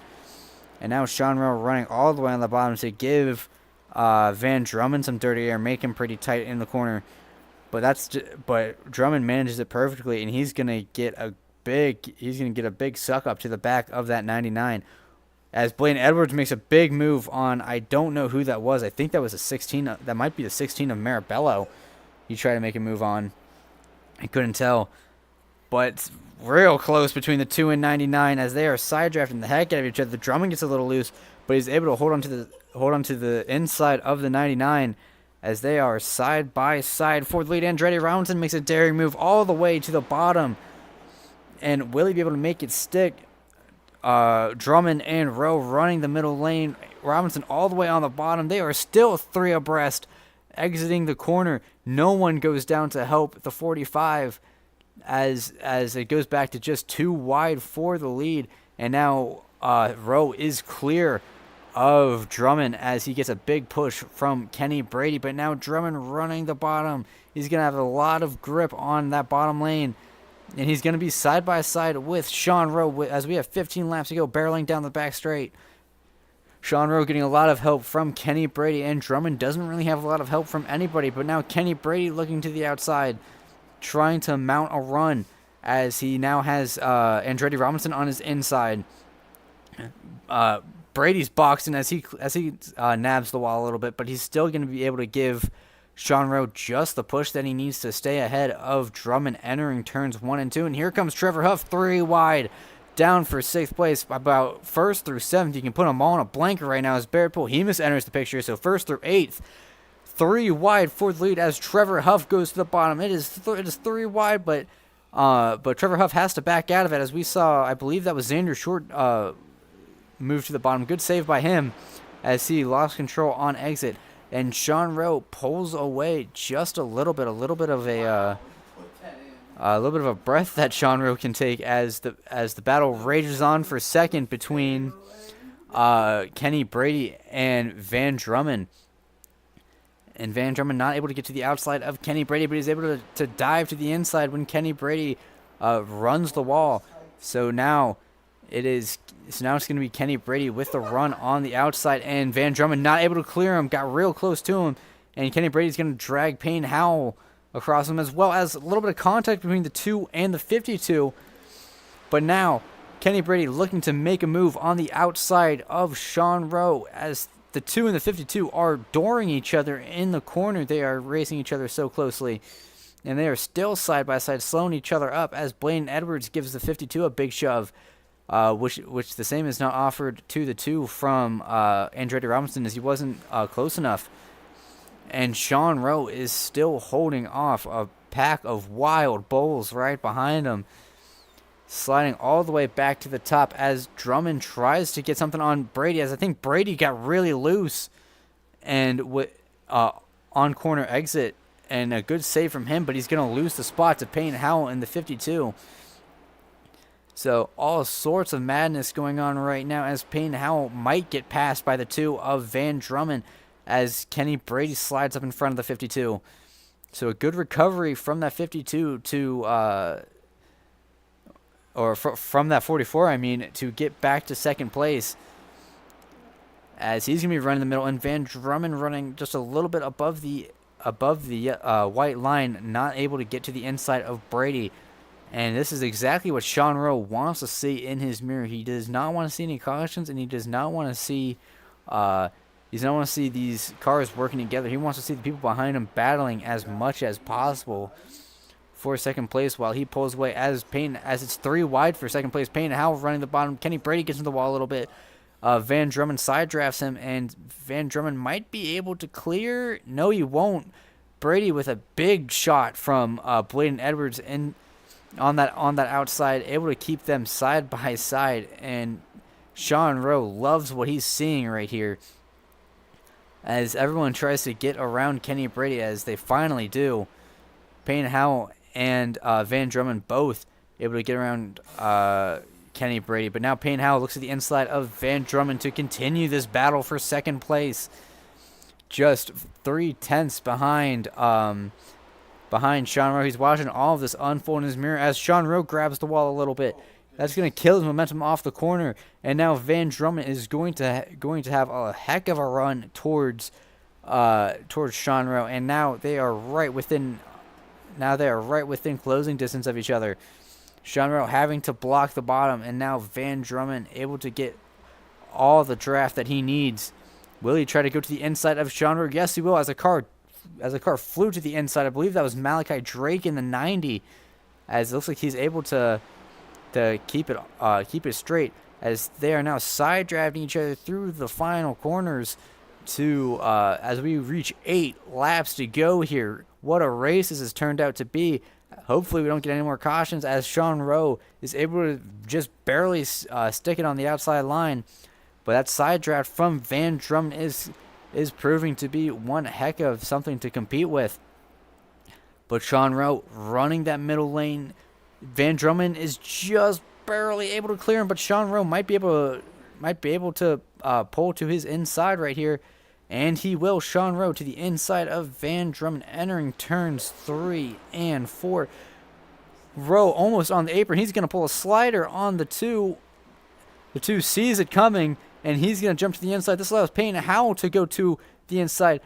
And now Sean Rowe running all the way on the bottom to give Van Drummond some dirty air, make him pretty tight in the corner. But Drummond manages it perfectly, and he's going to get a big suck up to the back of that 99. As Blaine Edwards makes a big move on, I don't know who that was. I think that was a 16. That might be the 16 of Marabello. He tried to make a move on. I couldn't tell. But it's real close between the 2 and 99 as they are side drafting the heck out of each other. The Drummond gets a little loose, but he's able to hold on to the inside of the 99 as they are side by side for the lead. Andretti Robinson makes a daring move all the way to the bottom. And will he be able to make it stick? Drummond and Rowe running the middle lane. Robinson all the way on the bottom. They are still 3 abreast, exiting the corner. No one goes down to help the 45 as it goes back to just 2 wide for the lead. And now Rowe is clear of Drummond as he gets a big push from Kenny Brady. But now Drummond running the bottom. He's going to have a lot of grip on that bottom lane. And he's going to be side by side with Sean Rowe as we have 15 laps to go, barreling down the back straight. Sean Rowe getting a lot of help from Kenny Brady, and Drummond doesn't really have a lot of help from anybody. But now Kenny Brady looking to the outside, trying to mount a run as he now has Andretti Robinson on his inside. Brady's boxing as he nabs the wall a little bit, but he's still going to be able to give Sean Rowe just the push that he needs to stay ahead of Drummond entering turns 1 and 2. And here comes Trevor Huff, 3 wide, down for 6th place. About 1st through 7th, you can put them all in a blanket right now as Barrett Pohemus enters the picture. So 1st through 8th, 3 wide for the lead as Trevor Huff goes to the bottom. It is 3 wide, but Trevor Huff has to back out of it, as we saw. I believe that was Xander Short move to the bottom. Good save by him as he lost control on exit. And Sean Rowe pulls away just a little bit of a little bit of a breath that Sean Rowe can take as the battle rages on for second between Kenny Brady and Van Drummond. And Van Drummond not able to get to the outside of Kenny Brady, but he's able to dive to the inside when Kenny Brady runs the wall. So now it's going to be Kenny Brady with the run on the outside, and Van Drummond not able to clear him, got real close to him, and Kenny Brady's going to drag Payne Howell across him, as well as a little bit of contact between the 2 and the 52. But now Kenny Brady looking to make a move on the outside of Sean Rowe, as the 2 and the 52 are dooring each other in the corner. They are racing each other so closely, and they are still side by side, slowing each other up as Blaine Edwards gives the 52 a big shove. Which the same is not offered to the 2 from Andretti Robinson, as he wasn't close enough. And Sean Rowe is still holding off a pack of wild bulls right behind him, sliding all the way back to the top as Drummond tries to get something on Brady, as I think Brady got really loose and on corner exit, and a good save from him, but he's going to lose the spot to Payne Howell in the 52. So all sorts of madness going on right now, as Payne Howell might get passed by the 2 of Van Drummond as Kenny Brady slides up in front of the 52. So a good recovery from that 52 from that 44, to get back to second place, as he's going to be running the middle, and Van Drummond running just a little bit above the white line, not able to get to the inside of Brady. And this is exactly what Sean Rowe wants to see in his mirror. He does not want to see any cautions, and he does not want to see these cars working together. He wants to see the people behind him battling as much as possible for second place, while he pulls away as it's 3 wide for second place. Payne Howell running the bottom. Kenny Brady gets into the wall a little bit. Van Drummond side drafts him, and Van Drummond might be able to clear. No, he won't. Brady with a big shot from Blaine Edwards in on that outside, able to keep them side by side. And Sean Rowe loves what he's seeing right here, as everyone tries to get around Kenny Brady, as they finally do. Payne Howell and Van Drummond both able to get around Kenny Brady, but now Payne Howell looks at the inside of Van Drummond to continue this battle for second place, just 3/10 behind Sean Rowe. He's watching all of this unfold in his mirror as Sean Rowe grabs the wall a little bit. That's going to kill his momentum off the corner, and now Van Drummond is going to have a heck of a run towards Sean Rowe, and now they are right within closing distance of each other. Sean Rowe having to block the bottom, and now Van Drummond able to get all the draft that he needs. Will he try to go to the inside of Sean Rowe? Yes, he will, as a car flew to the inside. I believe that was Malachi Drake in the 90, as it looks like he's able to keep it straight, as they are now side drafting each other through the final corners as we reach 8 laps to go here. What a race this has turned out to be. Hopefully we don't get any more cautions, as Sean Rowe is able to just barely stick it on the outside line. But that side draft from Van Drummond is proving to be one heck of something to compete with. But Sean Rowe running that middle lane. Van Drummond is just barely able to clear him, but Sean Rowe might be able to pull to his inside right here, and he will. Sean Rowe to the inside of Van Drummond, entering turns 3 and 4. Rowe almost on the apron. He's going to pull a slider on the two. The two sees it coming, and he's going to jump to the inside. This allows Payne Howell to go to the inside.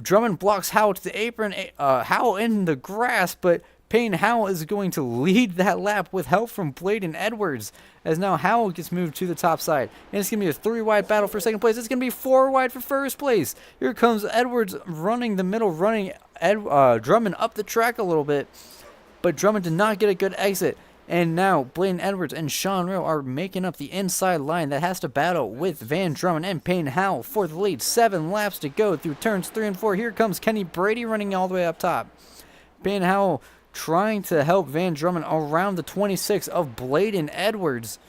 Drummond blocks Howell to the apron. Howell in the grass, but Payne Howell is going to lead that lap with help from Bladen Edwards, as now Howell gets moved to the top side. And it's going to be a 3-wide battle for second place. It's going to be 4-wide for first place. Here comes Edwards running the middle, running Drummond up the track a little bit, but Drummond did not get a good exit. And now Bladen Edwards and Sean Rowe are making up the inside line that has to battle with Van Drummond and Payne Howell for the lead. 7 laps to go through turns 3 and 4. Here comes Kenny Brady running all the way up top. Payne Howell trying to help Van Drummond around the 26 of Bladen Edwards,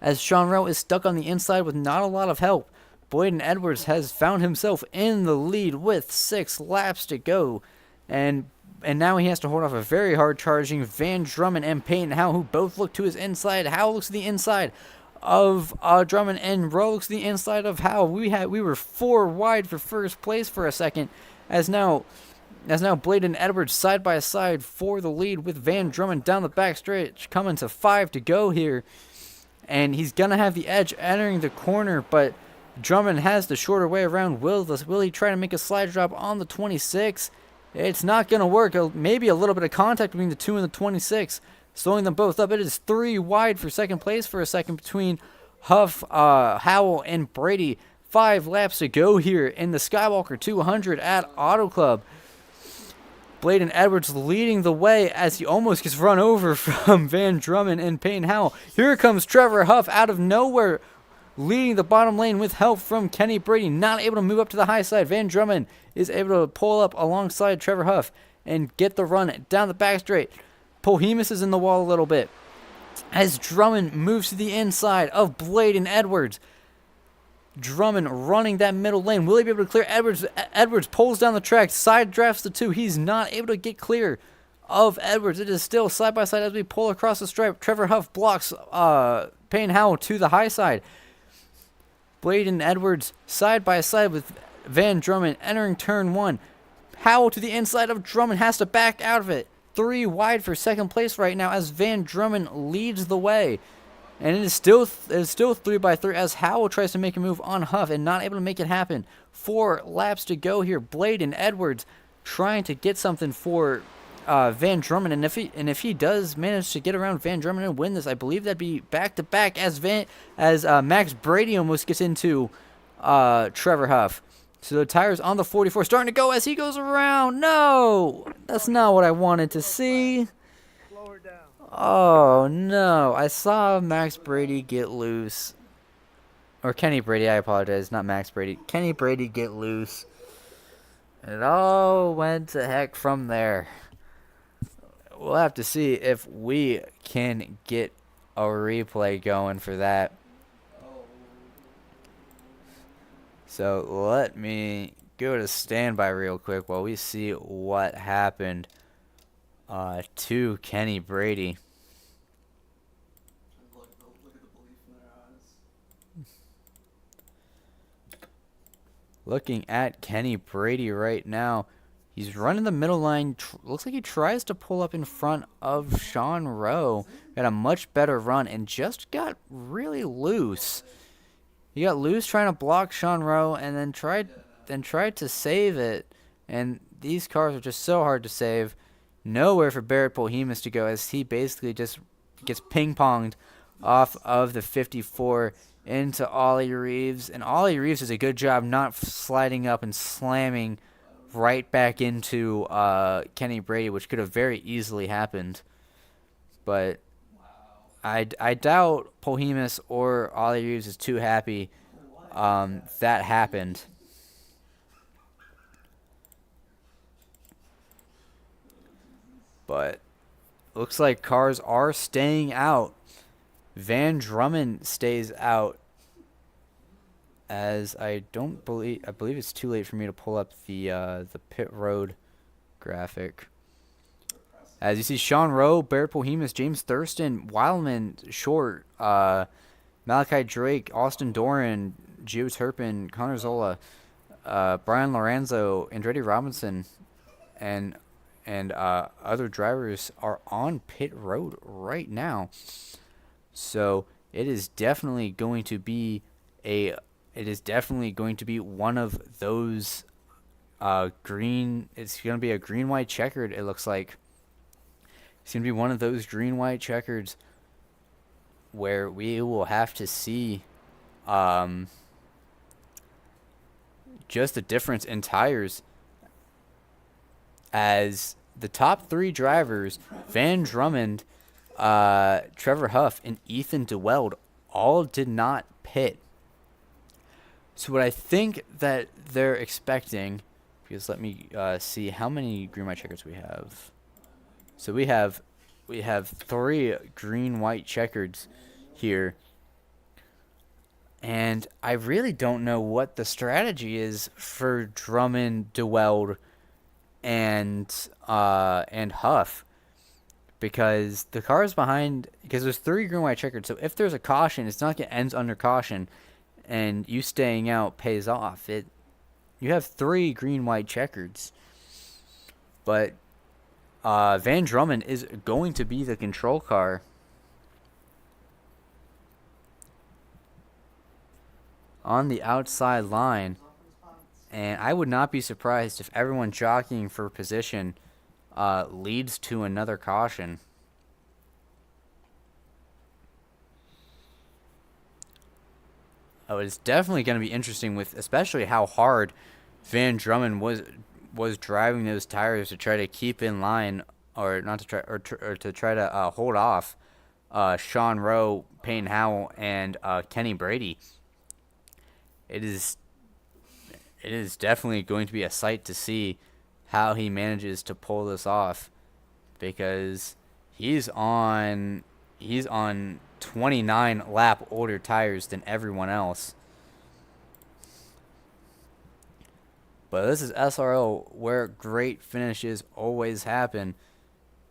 as Sean Rowe is stuck on the inside with not a lot of help. Bladen Edwards has found himself in the lead with 6 laps to go. And now he has to hold off a very hard charging Van Drummond and Payne Howell, who both look to his inside. Howell looks to the inside of Drummond, and Rowe looks to the inside of Howell. We were 4 wide for first place for a second, as now Bladen Edwards side by side for the lead with Van Drummond down the back stretch, coming to 5 to go here. And he's going to have the edge entering the corner, but Drummond has the shorter way around. Will he try to make a slide drop on the 26? It's not going to work. Maybe a little bit of contact between the 2 and the 26, slowing them both up. It is 3 wide for second place for a second between Huff, Howell, and Brady. 5 laps to go here in the Skywalker 200 at Auto Club. Bladen Edwards leading the way as he almost gets run over from Van Drummond and Payne Howell. Here comes Trevor Huff out of nowhere, leading the bottom lane with help from Kenny Brady. Not able to move up to the high side. Van Drummond is able to pull up alongside Trevor Huff and get the run down the back straight. Pohemus is in the wall a little bit as Drummond moves to the inside of Bladen Edwards. Drummond running that middle lane. Will he be able to clear Edwards? Edwards pulls down the track, side drafts the 2. He's not able to get clear of Edwards. It is still side by side as we pull across the stripe. Trevor Huff blocks Payne Howell to the high side. Bladen Edwards side by side with Van Drummond entering turn 1. Howell to the inside of Drummond, has to back out of it. 3 wide for second place right now as Van Drummond leads the way. And it is still 3 by 3 as Howell tries to make a move on Huff and not able to make it happen. 4 laps to go here. Bladen Edwards trying to get something for Van Drummond, and if he does manage to get around Van Drummond and win this, I believe that'd be back to back as Max Brady almost gets into Trevor Huff. So the tires on the 44 starting to go as he goes around. No, that's not what I wanted to see. Oh no, I saw Max Brady get loose, or Kenny Brady. I apologize, not Max Brady. Kenny Brady get loose. It all went to heck from there. We'll have to see if we can get a replay going for that. So let me go to standby real quick while we see what happened to Kenny Brady. Look at the belief in their eyes. Looking at Kenny Brady right now, he's running the middle line. Looks like he tries to pull up in front of Sean Rowe. Got a much better run and just got really loose. He got loose trying to block Sean Rowe and then tried to save it. And these cars are just so hard to save. Nowhere for Barrett Pohemus to go as he basically just gets ping-ponged off of the 54 into Ollie Reeves. And Ollie Reeves does a good job not sliding up and slamming right back into Kenny Brady, which could have very easily happened. But I doubt Pohemus or Ollie Reeves is too happy that happened. But looks like cars are staying out. Van Drummond stays out, as I believe it's too late for me to pull up the pit road graphic. As you see, Sean Rowe, Barrett Pohemus, James Thurston, Wildman, Short, Malachi Drake, Austin Doran, Gio Turpin, Connor Zola, Brian Lorenzo, Andretti Robinson, and other drivers are on pit road right now. So it is definitely going to be one of those green. It's going to be a green-white checkered. It looks like it's going to be one of those green-white checkers where we will have to see just the difference in tires, as the top three drivers, Van Drummond, Trevor Huff, and Ethan DeWeld, all did not pit. So what I think that they're expecting, because let me see how many green white checkers we have. So we have 3 green white checkers here. And I really don't know what the strategy is for Drummond, DeWeld, and Huff, because the cars behind, because there's 3 green white checkers. So if there's a caution, it's not like it ends under caution, and you staying out pays off. You have 3 green white checkers, but Van Drummond is going to be the control car on the outside line, and I would not be surprised if everyone jockeying for position leads to another caution. Oh, it's definitely going to be interesting, with especially how hard Van Drummond was driving those tires to try to keep in line, or not to try, or to try to hold off Sean Rowe, Payne Howell, and Kenny Brady. It is definitely going to be a sight to see how he manages to pull this off, because he's on 29 lap older tires than everyone else. But this is SRL, where great finishes always happen.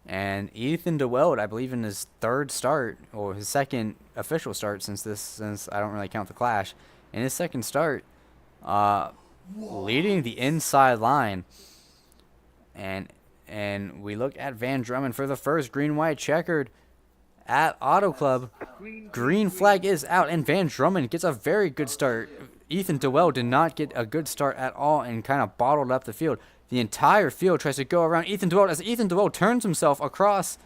And Ethan DeWeld, I believe in his 3rd start, or his 2nd official start since I don't really count the Clash, in his 2nd start, leading the inside line. And we look at Van Drummond for the first green-white checkered at Auto Club. Green flag is out, and Van Drummond gets a very good start. Ethan DeWeld did not get a good start at all and kind of bottled up the field. The entire field tries to go around Ethan DeWeld as Ethan DeWeld turns himself across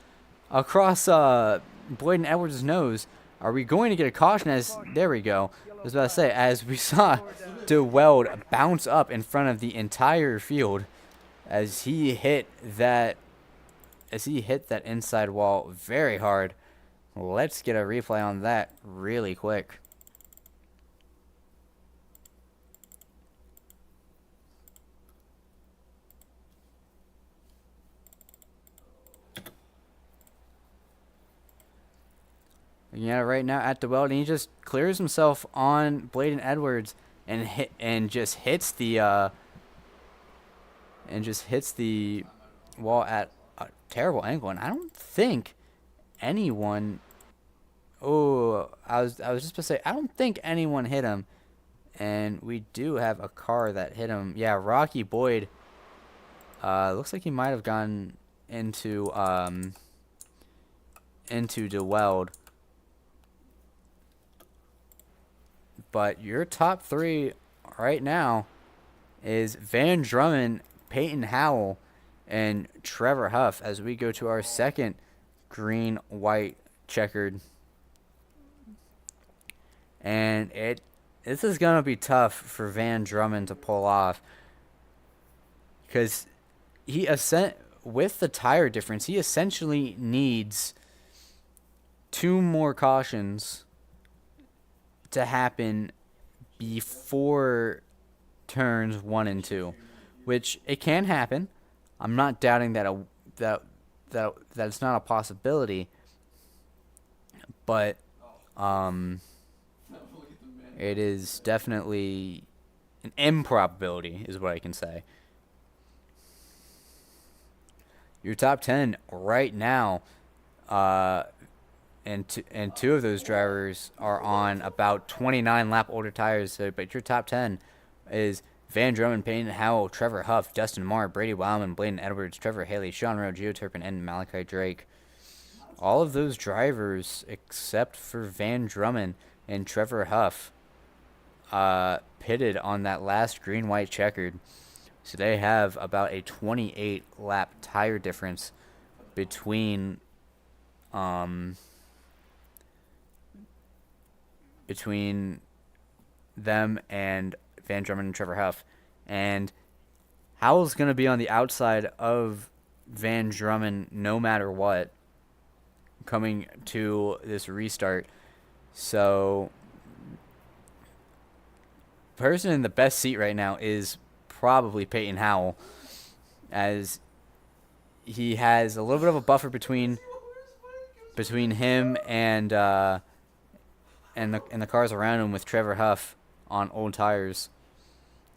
Boyden Edwards' nose. Are we going to get a caution? There we go. I was about to say, as we saw DeWeld bounce up in front of the entire field as he hit that inside wall very hard. Let's get a replay on that really quick. Looking at it right now at DeWeld, and he just clears himself on Bladen Edwards and just hits the wall at a terrible angle. And I don't think anyone. Oh, I was just gonna say, I don't think anyone hit him, and we do have a car that hit him. Yeah, Rocky Boyd. Looks like he might have gone into DeWeld. But your top 3 right now is Van Drummond, Peyton Howell, and Trevor Huff, as we go to our 2nd green-white checkered. And this is going to be tough for Van Drummond to pull off, because with the tire difference, he essentially needs 2 more cautions to happen before turns 1 and 2, which it can happen. I'm not doubting that it's not a possibility, but it is definitely an improbability, is what I can say. Your top 10 right now, and 2 of those drivers are on about 29 lap older tires. So, but your top 10 is Van Drummond, Payne Howell, Trevor Huff, Dustin Marr, Brady Wildman, Bladen Edwards, Trevor Haley, Sean Rowe, Gio Turpin, and Malachi Drake. All of those drivers, except for Van Drummond and Trevor Huff, pitted on that last green-white checkered. So they have about a 28-lap tire difference between them and Van Drummond and Trevor Huff. And Howell's going to be on the outside of Van Drummond no matter what coming to this restart. So person in the best seat right now is probably Peyton Howell, as he has a little bit of a buffer between him and the cars around him with Trevor Huff on old tires,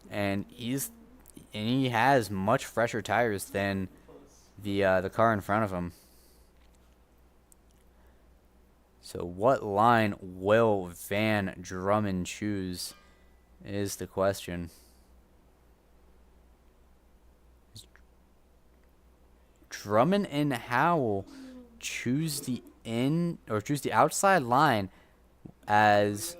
and he has much fresher tires than the car in front of him. So what line will Van Drummond choose is the question. Drummond and Howell choose the outside line, as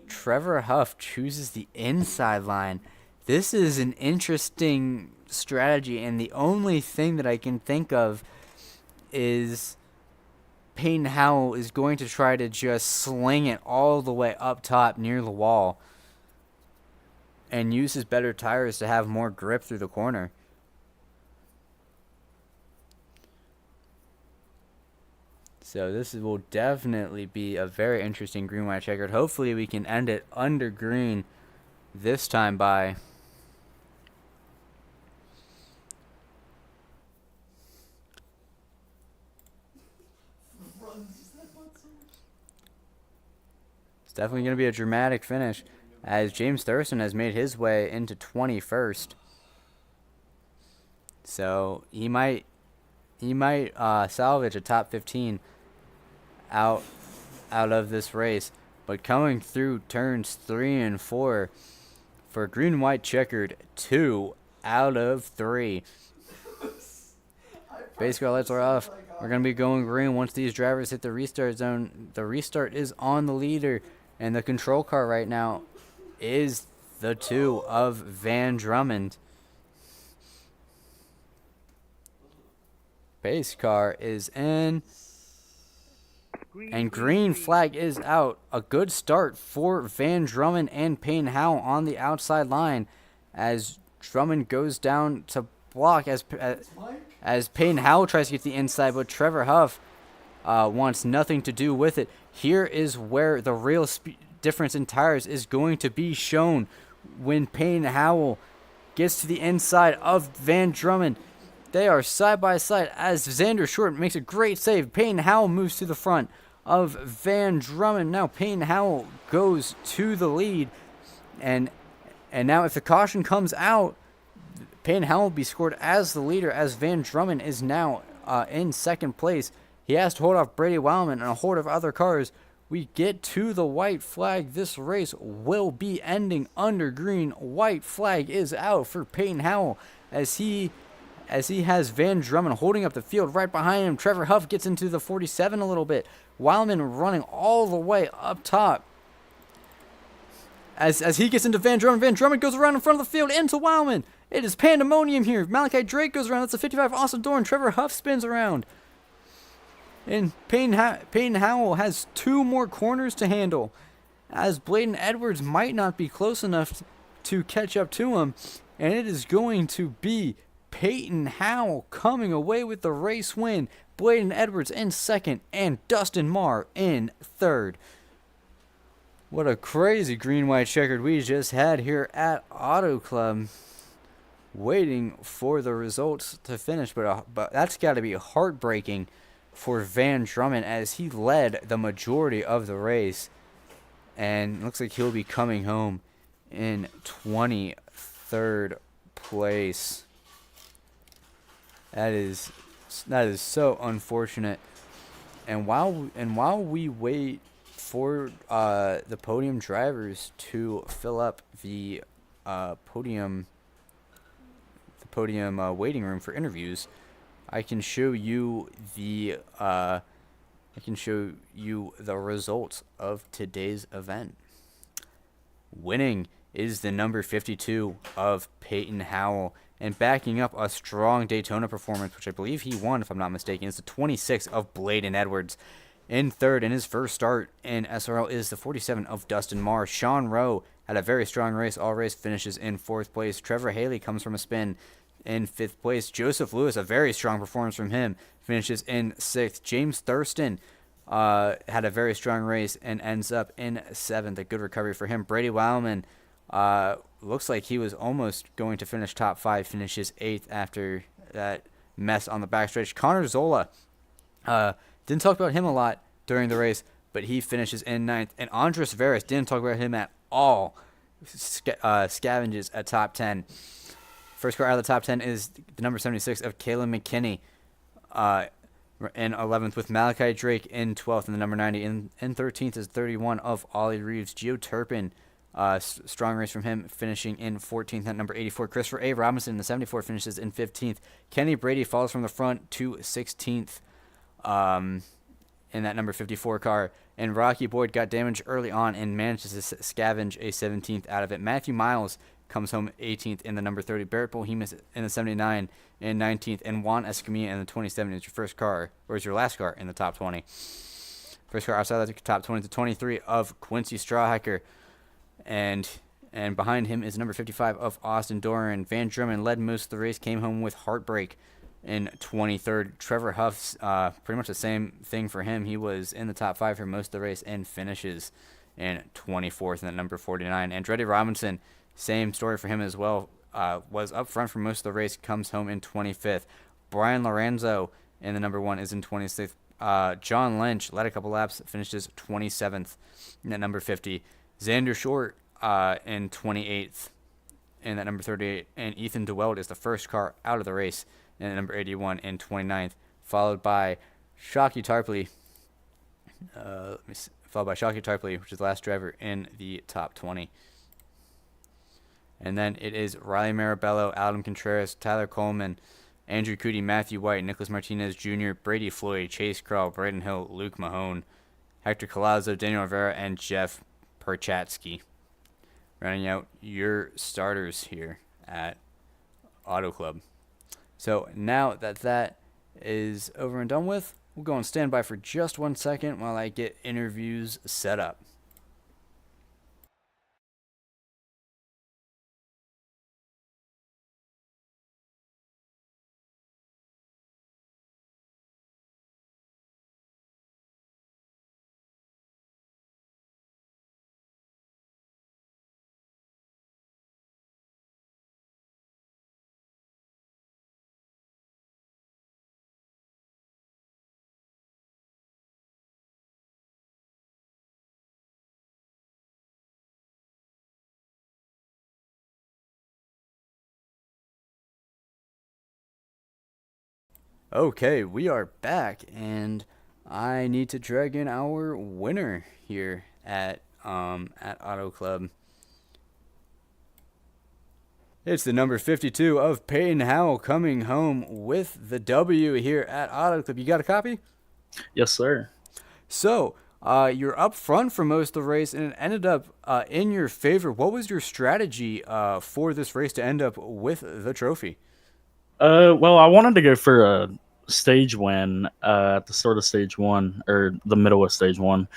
Trevor Huff chooses the inside line. This is an interesting strategy, and the only thing that I can think of is Peyton Howell is going to try to just sling it all the way up top near the wall and use his better tires to have more grip through the corner. So this will definitely be a very interesting green-white checkered. Hopefully we can end it under green this time by. It's definitely going to be a dramatic finish, as James Thurston has made his way into 21st. So he might salvage a top 15 out of this race. But coming through turns 3 and 4 for green white checkered, 2 out of 3. Base car lights are off. We're going to be going green once these drivers hit the restart zone. The restart is on the leader, and the control car right now is the 2 of Van Drummond. Base car is in, and green flag is out. A good start for Van Drummond and Payne Howell on the outside line, as Drummond goes down to block as Payne Howell tries to get the inside, but Trevor Huff wants nothing to do with it. Here is where the real difference in tires is going to be shown when Payne Howell gets to the inside of Van Drummond. They are side by side as Xander Short makes a great save. Payne Howell moves to the front of Van Drummond. Now Payne Howell goes to the lead, and now if the caution comes out, Payne Howell will be scored as the leader, as Van Drummond is now in second place. He has to hold off Brady Wildman and a horde of other cars. We get to the white flag. This race will be ending under green. White flag is out for Payne Howell, as he has Van Drummond holding up the field right behind him. Trevor Huff gets into the 47 a little bit. Wildman running all the way up top. As he gets into Van Drummond goes around in front of the field into Wildman. It is pandemonium here. Malachi Drake goes around. That's a 55 Austin Dorn. Trevor Huff spins around. And Payne Howell has 2 more corners to handle, as Bladen Edwards might not be close enough to catch up to him. And it is going to be Payton Howell coming away with the race win. Bladen Edwards in second, and Dustin Marr in third. What a crazy green-white checkered we just had here at Auto Club. Waiting for the results to finish, but that's got to be heartbreaking for Van Drummond, as he led the majority of the race, and looks like he'll be coming home in 23rd place. That is so unfortunate. And while we wait for the podium drivers to fill up the podium waiting room for interviews, I can show you the results of today's event. Winning is the number 52 of Peyton Howell, and backing up a strong Daytona performance, which I believe he won, if I'm not mistaken, is the 26 of Bladen Edwards. In third, in his first start in SRL, is the 47 of Dustin Marr. Sean Rowe had a very strong race. All race finishes in fourth place. Trevor Haley comes from a spin in fifth place. Joseph Lewis, a very strong performance from him, finishes in sixth. James Thurston had a very strong race and ends up in seventh. A good recovery for him. Brady Wildman looks like he was almost going to finish top five, finishes eighth after that mess on the backstretch. Connor Zola, didn't talk about him a lot during the race, but he finishes in ninth. And Andres Veras, didn't talk about him at all, scavenges at top 10. First car out of the top 10 is the number 76 of Caleb McKinney in 11th, with Malachi Drake in 12th, and the number 90. In 13th is 31 of Ollie Reeves. Gio Turpin, strong race from him, finishing in 14th at number 84. Christopher A. Robinson in the 74 finishes in 15th. Kenny Brady follows from the front to 16th in that number 54 car. And Rocky Boyd got damaged early on and manages to scavenge a 17th out of it. Matthew Miles comes home 18th in the number 30. Barrett Bohemus in the 79 in 19th. And Juan Escamilla in the 27 is your first car, or is your last car in the top 20. First car outside the top 20 to 23 of Quincy Strawhecker. And behind him is number 55 of Austin Doran. Van Drummond led most of the race, came home with heartbreak in 23rd. Trevor Huff's pretty much the same thing for him. He was in the top 5 for most of the race and finishes in 24th in the number 49. Andretti Robinson, same story for him as well. Was up front for most of the race, comes home in 25th. Brian Lorenzo in the number 1 is in 26th. John Lynch led a couple laps, finishes 27th in that number 50. Xander Short in 28th in that number 38. And Ethan DeWeld is the first car out of the race in number 81 in 29th, followed by Shockey Tarpley. Which is the last driver in the top 20. And then it is Riley Marabello, Adam Contreras, Tyler Coleman, Andrew Cootie, Matthew White, Nicholas Martinez Jr., Brady Floyd, Chase Kroll, Braden Hill, Luke Mahone, Hector Collazo, Daniel Rivera, and Jeff Perchatsky. Running out your starters here at Auto Club. So now that that is over and done with, we'll go on standby for just 1 second while I get interviews set up. Okay, we are back, and I need to drag in our winner here at Auto Club. It's the number 52 of Peyton Howell coming home with the W here at Auto Club. You got a copy? Yes, sir. So, you're up front for most of the race, and it ended up in your favor. What was your strategy for this race to end up with the trophy? Well, I wanted to go for a stage win at the start of stage 1, or the middle of stage 1.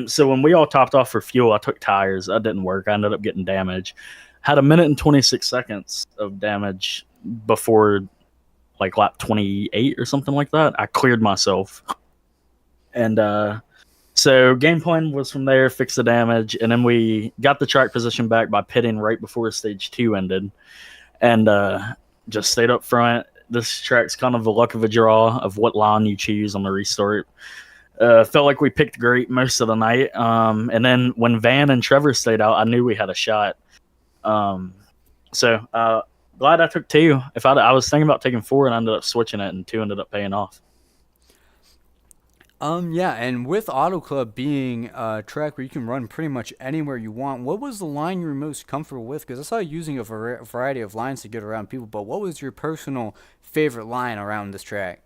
So when we all topped off for fuel, I took tires. That didn't work. I ended up getting damage. Had a minute and 26 seconds of damage before like lap 28 or something like that. I cleared myself. And so game plan was from there, fix the damage, and then we got the track position back by pitting right before stage 2 ended. And just stayed up front. This track's kind of the luck of a draw of what line you choose on the restart. Felt like we picked great most of the night. And then when Van and Trevor stayed out, I knew we had a shot. So glad I took 2. I was thinking about taking 4 and I ended up switching it, and 2 ended up paying off. Yeah, and with Auto Club being a track where you can run pretty much anywhere you want, what was the line you were most comfortable with? Because I saw you using a variety of lines to get around people, but what was your personal favorite line around this track?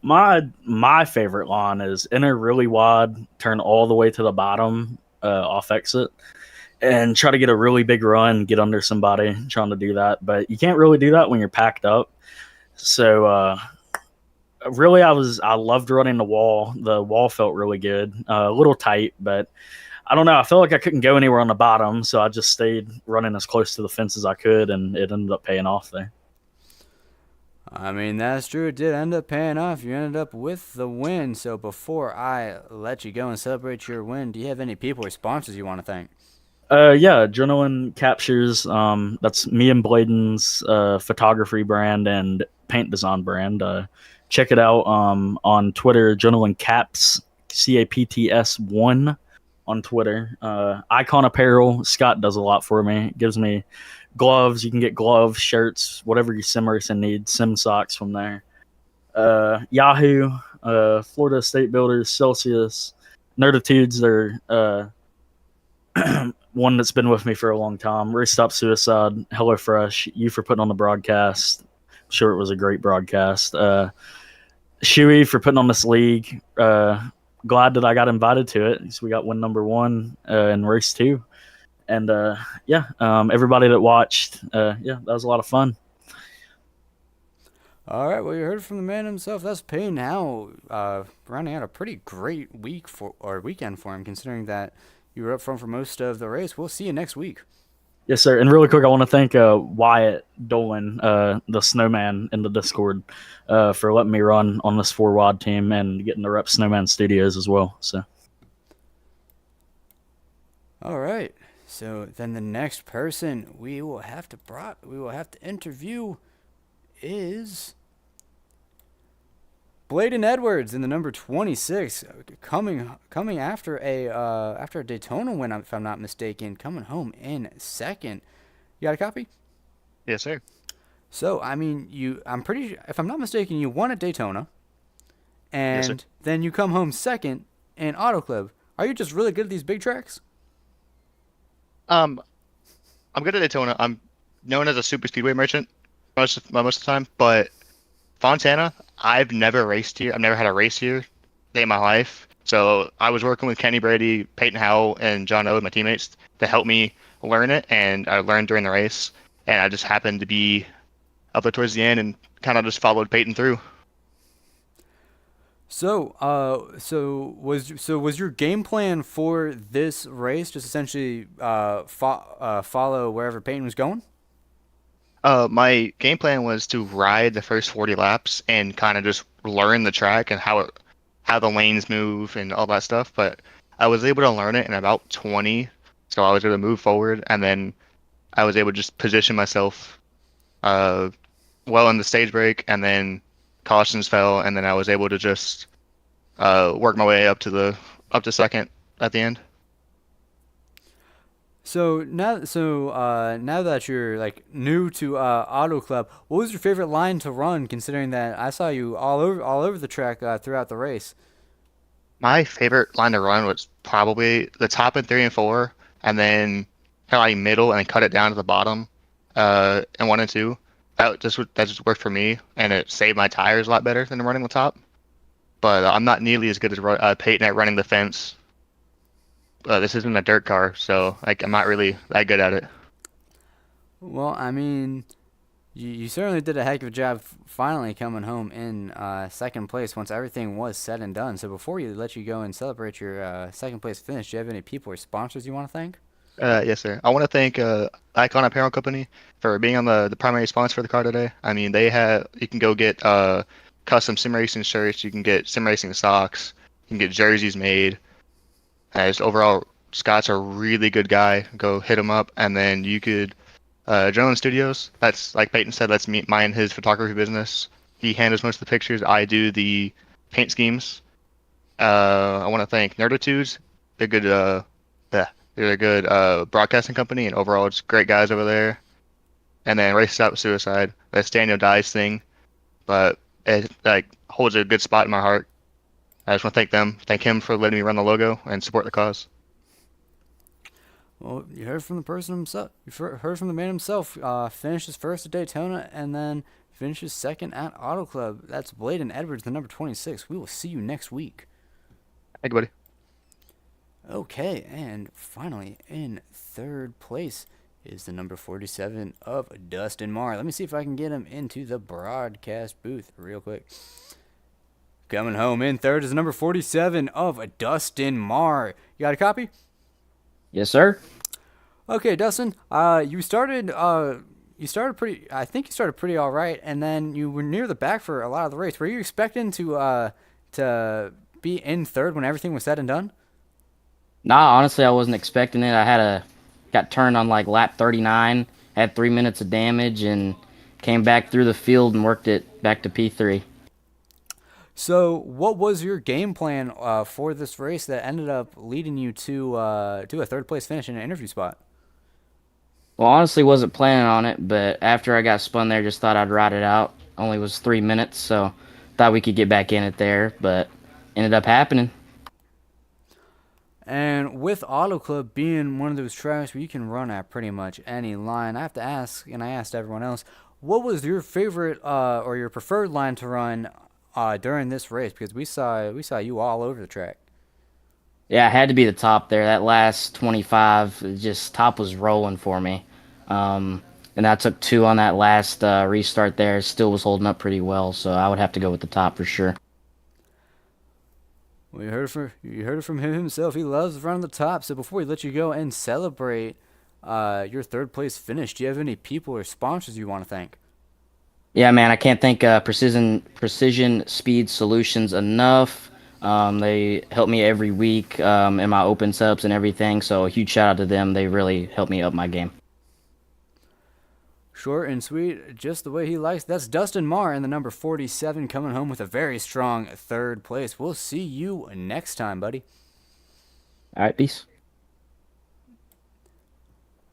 My favorite line is enter really wide, turn all the way to the bottom off exit, and try to get a really big run, get under somebody trying to do that. But you can't really do that when you're packed up. So really, I loved running the wall. The wall felt really good, a little tight, but I don't know. I felt like I couldn't go anywhere on the bottom, so I just stayed running as close to the fence as I could, and it ended up paying off there. I mean, that's true. It did end up paying off. You ended up with the win. So before I let you go and celebrate your win, do you have any people or sponsors you want to thank? Yeah, Adrenaline Captures. That's me and Bladen's photography brand and paint design brand. Check it out on Twitter, Adrenaline Caps, CAPTS1 on Twitter. Icon Apparel, Scott does a lot for me. Gives me gloves. You can get gloves, shirts, whatever your sim racing needs. Sim socks from there. Yahoo, Florida State Builders, Celsius, Nerditudes are one that's been with me for a long time. Race Stop Suicide, HelloFresh, you for putting on the broadcast. I'm sure it was a great broadcast. Shuey for putting on this league. Glad that I got invited to it. So we got win number 1 in race 2. And everybody that watched, that was a lot of fun. All right, well, you heard from the man himself. That's Payne now rounding out a pretty great weekend for him, considering that you were up front for most of the race. We'll see you next week. Yes, sir. And really quick, I want to thank Wyatt Dolan, the Snowman in the Discord, for letting me run on this 4-wide team and getting to rep Snowman Studios as well. So, all right. So then the next person we will have to interview is Bladen Edwards in the number 26, coming after a Daytona win, if I'm not mistaken, coming home in second. You got a copy? Yes, sir. So I mean, if I'm not mistaken, you won at Daytona, Yes, sir. and then you come home second in Auto Club. Are you just really good at these big tracks? I'm good at Daytona. I'm known as a super speedway merchant most of the time, but Fontana, I've never raced here. I've never had a race here day of my life. So I was working with Kenny Brady, Peyton Howell, and John O, my teammates, to help me learn it, and I learned during the race. And I just happened to be up there towards the end and kind of just followed Peyton through. So was your game plan for this race just essentially follow wherever Peyton was going? My game plan was to ride the first 40 laps and kind of just learn the track and how the lanes move and all that stuff. But I was able to learn it in about 20, so I was able to move forward, and then I was able to just position myself well in the stage break, and then cautions fell, and then I was able to just work my way up to second at the end. So now that you're like new to Auto Club, what was your favorite line to run? Considering that I saw you all over the track throughout the race. My favorite line to run was probably the top in 3 and 4, and then kind of like middle, and then cut it down to the bottom in 1 and 2. That just worked for me, and it saved my tires a lot better than running the top. But I'm not nearly as good as Peyton at running the fence. This isn't a dirt car, so I'm not really that good at it. Well, I mean, you certainly did a heck of a job finally coming home in second place once everything was said and done. So before we let you go and celebrate your second place finish, do you have any people or sponsors you want to thank? Yes, sir. I want to thank Icon Apparel Company for being on the primary sponsor for the car today. I mean, you can go get custom sim racing shirts, you can get sim racing socks, you can get jerseys made. Just overall, Scott's a really good guy. Go hit him up, and then you could Adrenaline Studios. That's like Peyton said. That's mine and his photography business. He handles most of the pictures. I do the paint schemes. I want to thank Nerditudes. They're good. They're a good broadcasting company, and overall, it's great guys over there. And then Race Stop Suicide. That's Daniel Dye's thing, but it holds a good spot in my heart. I just want to thank him for letting me run the logo and support the cause. Well, you heard from the person himself. You heard from the man himself. Finishes first at Daytona and then finishes second at Auto Club. That's Bladen Edwards, the number 26. We will see you next week. Thank you, buddy. Okay, and finally in third place is the number 47 of Dustin Marr. Let me see if I can get him into the broadcast booth real quick. Coming home in third is the number 47 of Dustin Marr. You got a copy? Yes, sir. Okay, Dustin. You started pretty. I think you started pretty all right, and then you were near the back for a lot of the race. Were you expecting to be in third when everything was said and done? Nah, honestly, I wasn't expecting it. Got turned on like lap 39, had 3 minutes of damage, and came back through the field and worked it back to P3. So, what was your game plan for this race that ended up leading you to a third place finish in an interview spot? Well, honestly, wasn't planning on it, but after I got spun there, just thought I'd ride it out. Only was 3 minutes, so thought we could get back in it there, but ended up happening. And with Auto Club being one of those tracks where you can run at pretty much any line, I have to ask, and I asked everyone else, what was your favorite or your preferred line to run during this race? Because we saw you all over the track. Yeah, I had to be the top there. That last 25, just top was rolling for me. And I took 2 on that last restart there. Still was holding up pretty well, so I would have to go with the top for sure. Well, you heard it from him himself. He loves running the top. So before we let you go and celebrate your third place finish, do you have any people or sponsors you want to thank? Yeah, man, I can't thank Precision Speed Solutions enough. They help me every week in my open subs and everything, so a huge shout out to them. They really helped me up my game. Short and sweet, just the way he likes. That's Dustin Marr in the number 47 coming home with a very strong third place. We'll see you next time, buddy. All right, peace.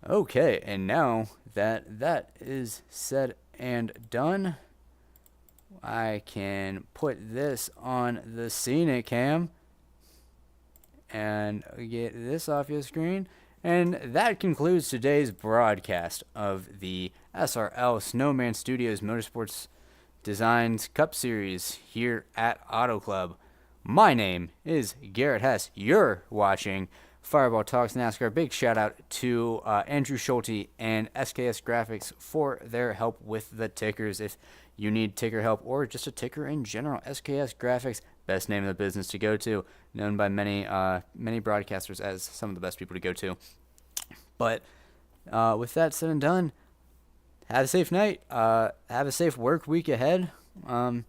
Okay, and now that is said and done, I can put this on the Scenic Cam and get this off your screen. And that concludes today's broadcast of the SRL Snowman Studios Motorsports Designs Cup Series here at Auto Club. My name is Garrett Hess. You're watching Fireball Talks NASCAR. Big shout out to Andrew Schulte and SKS Graphics for their help with the tickers. If you need ticker help or just a ticker in general, SKS Graphics, best name of the business to go to, known by many broadcasters as some of the best people to go to. But with that said and done, have a safe night. Have a safe work week ahead. And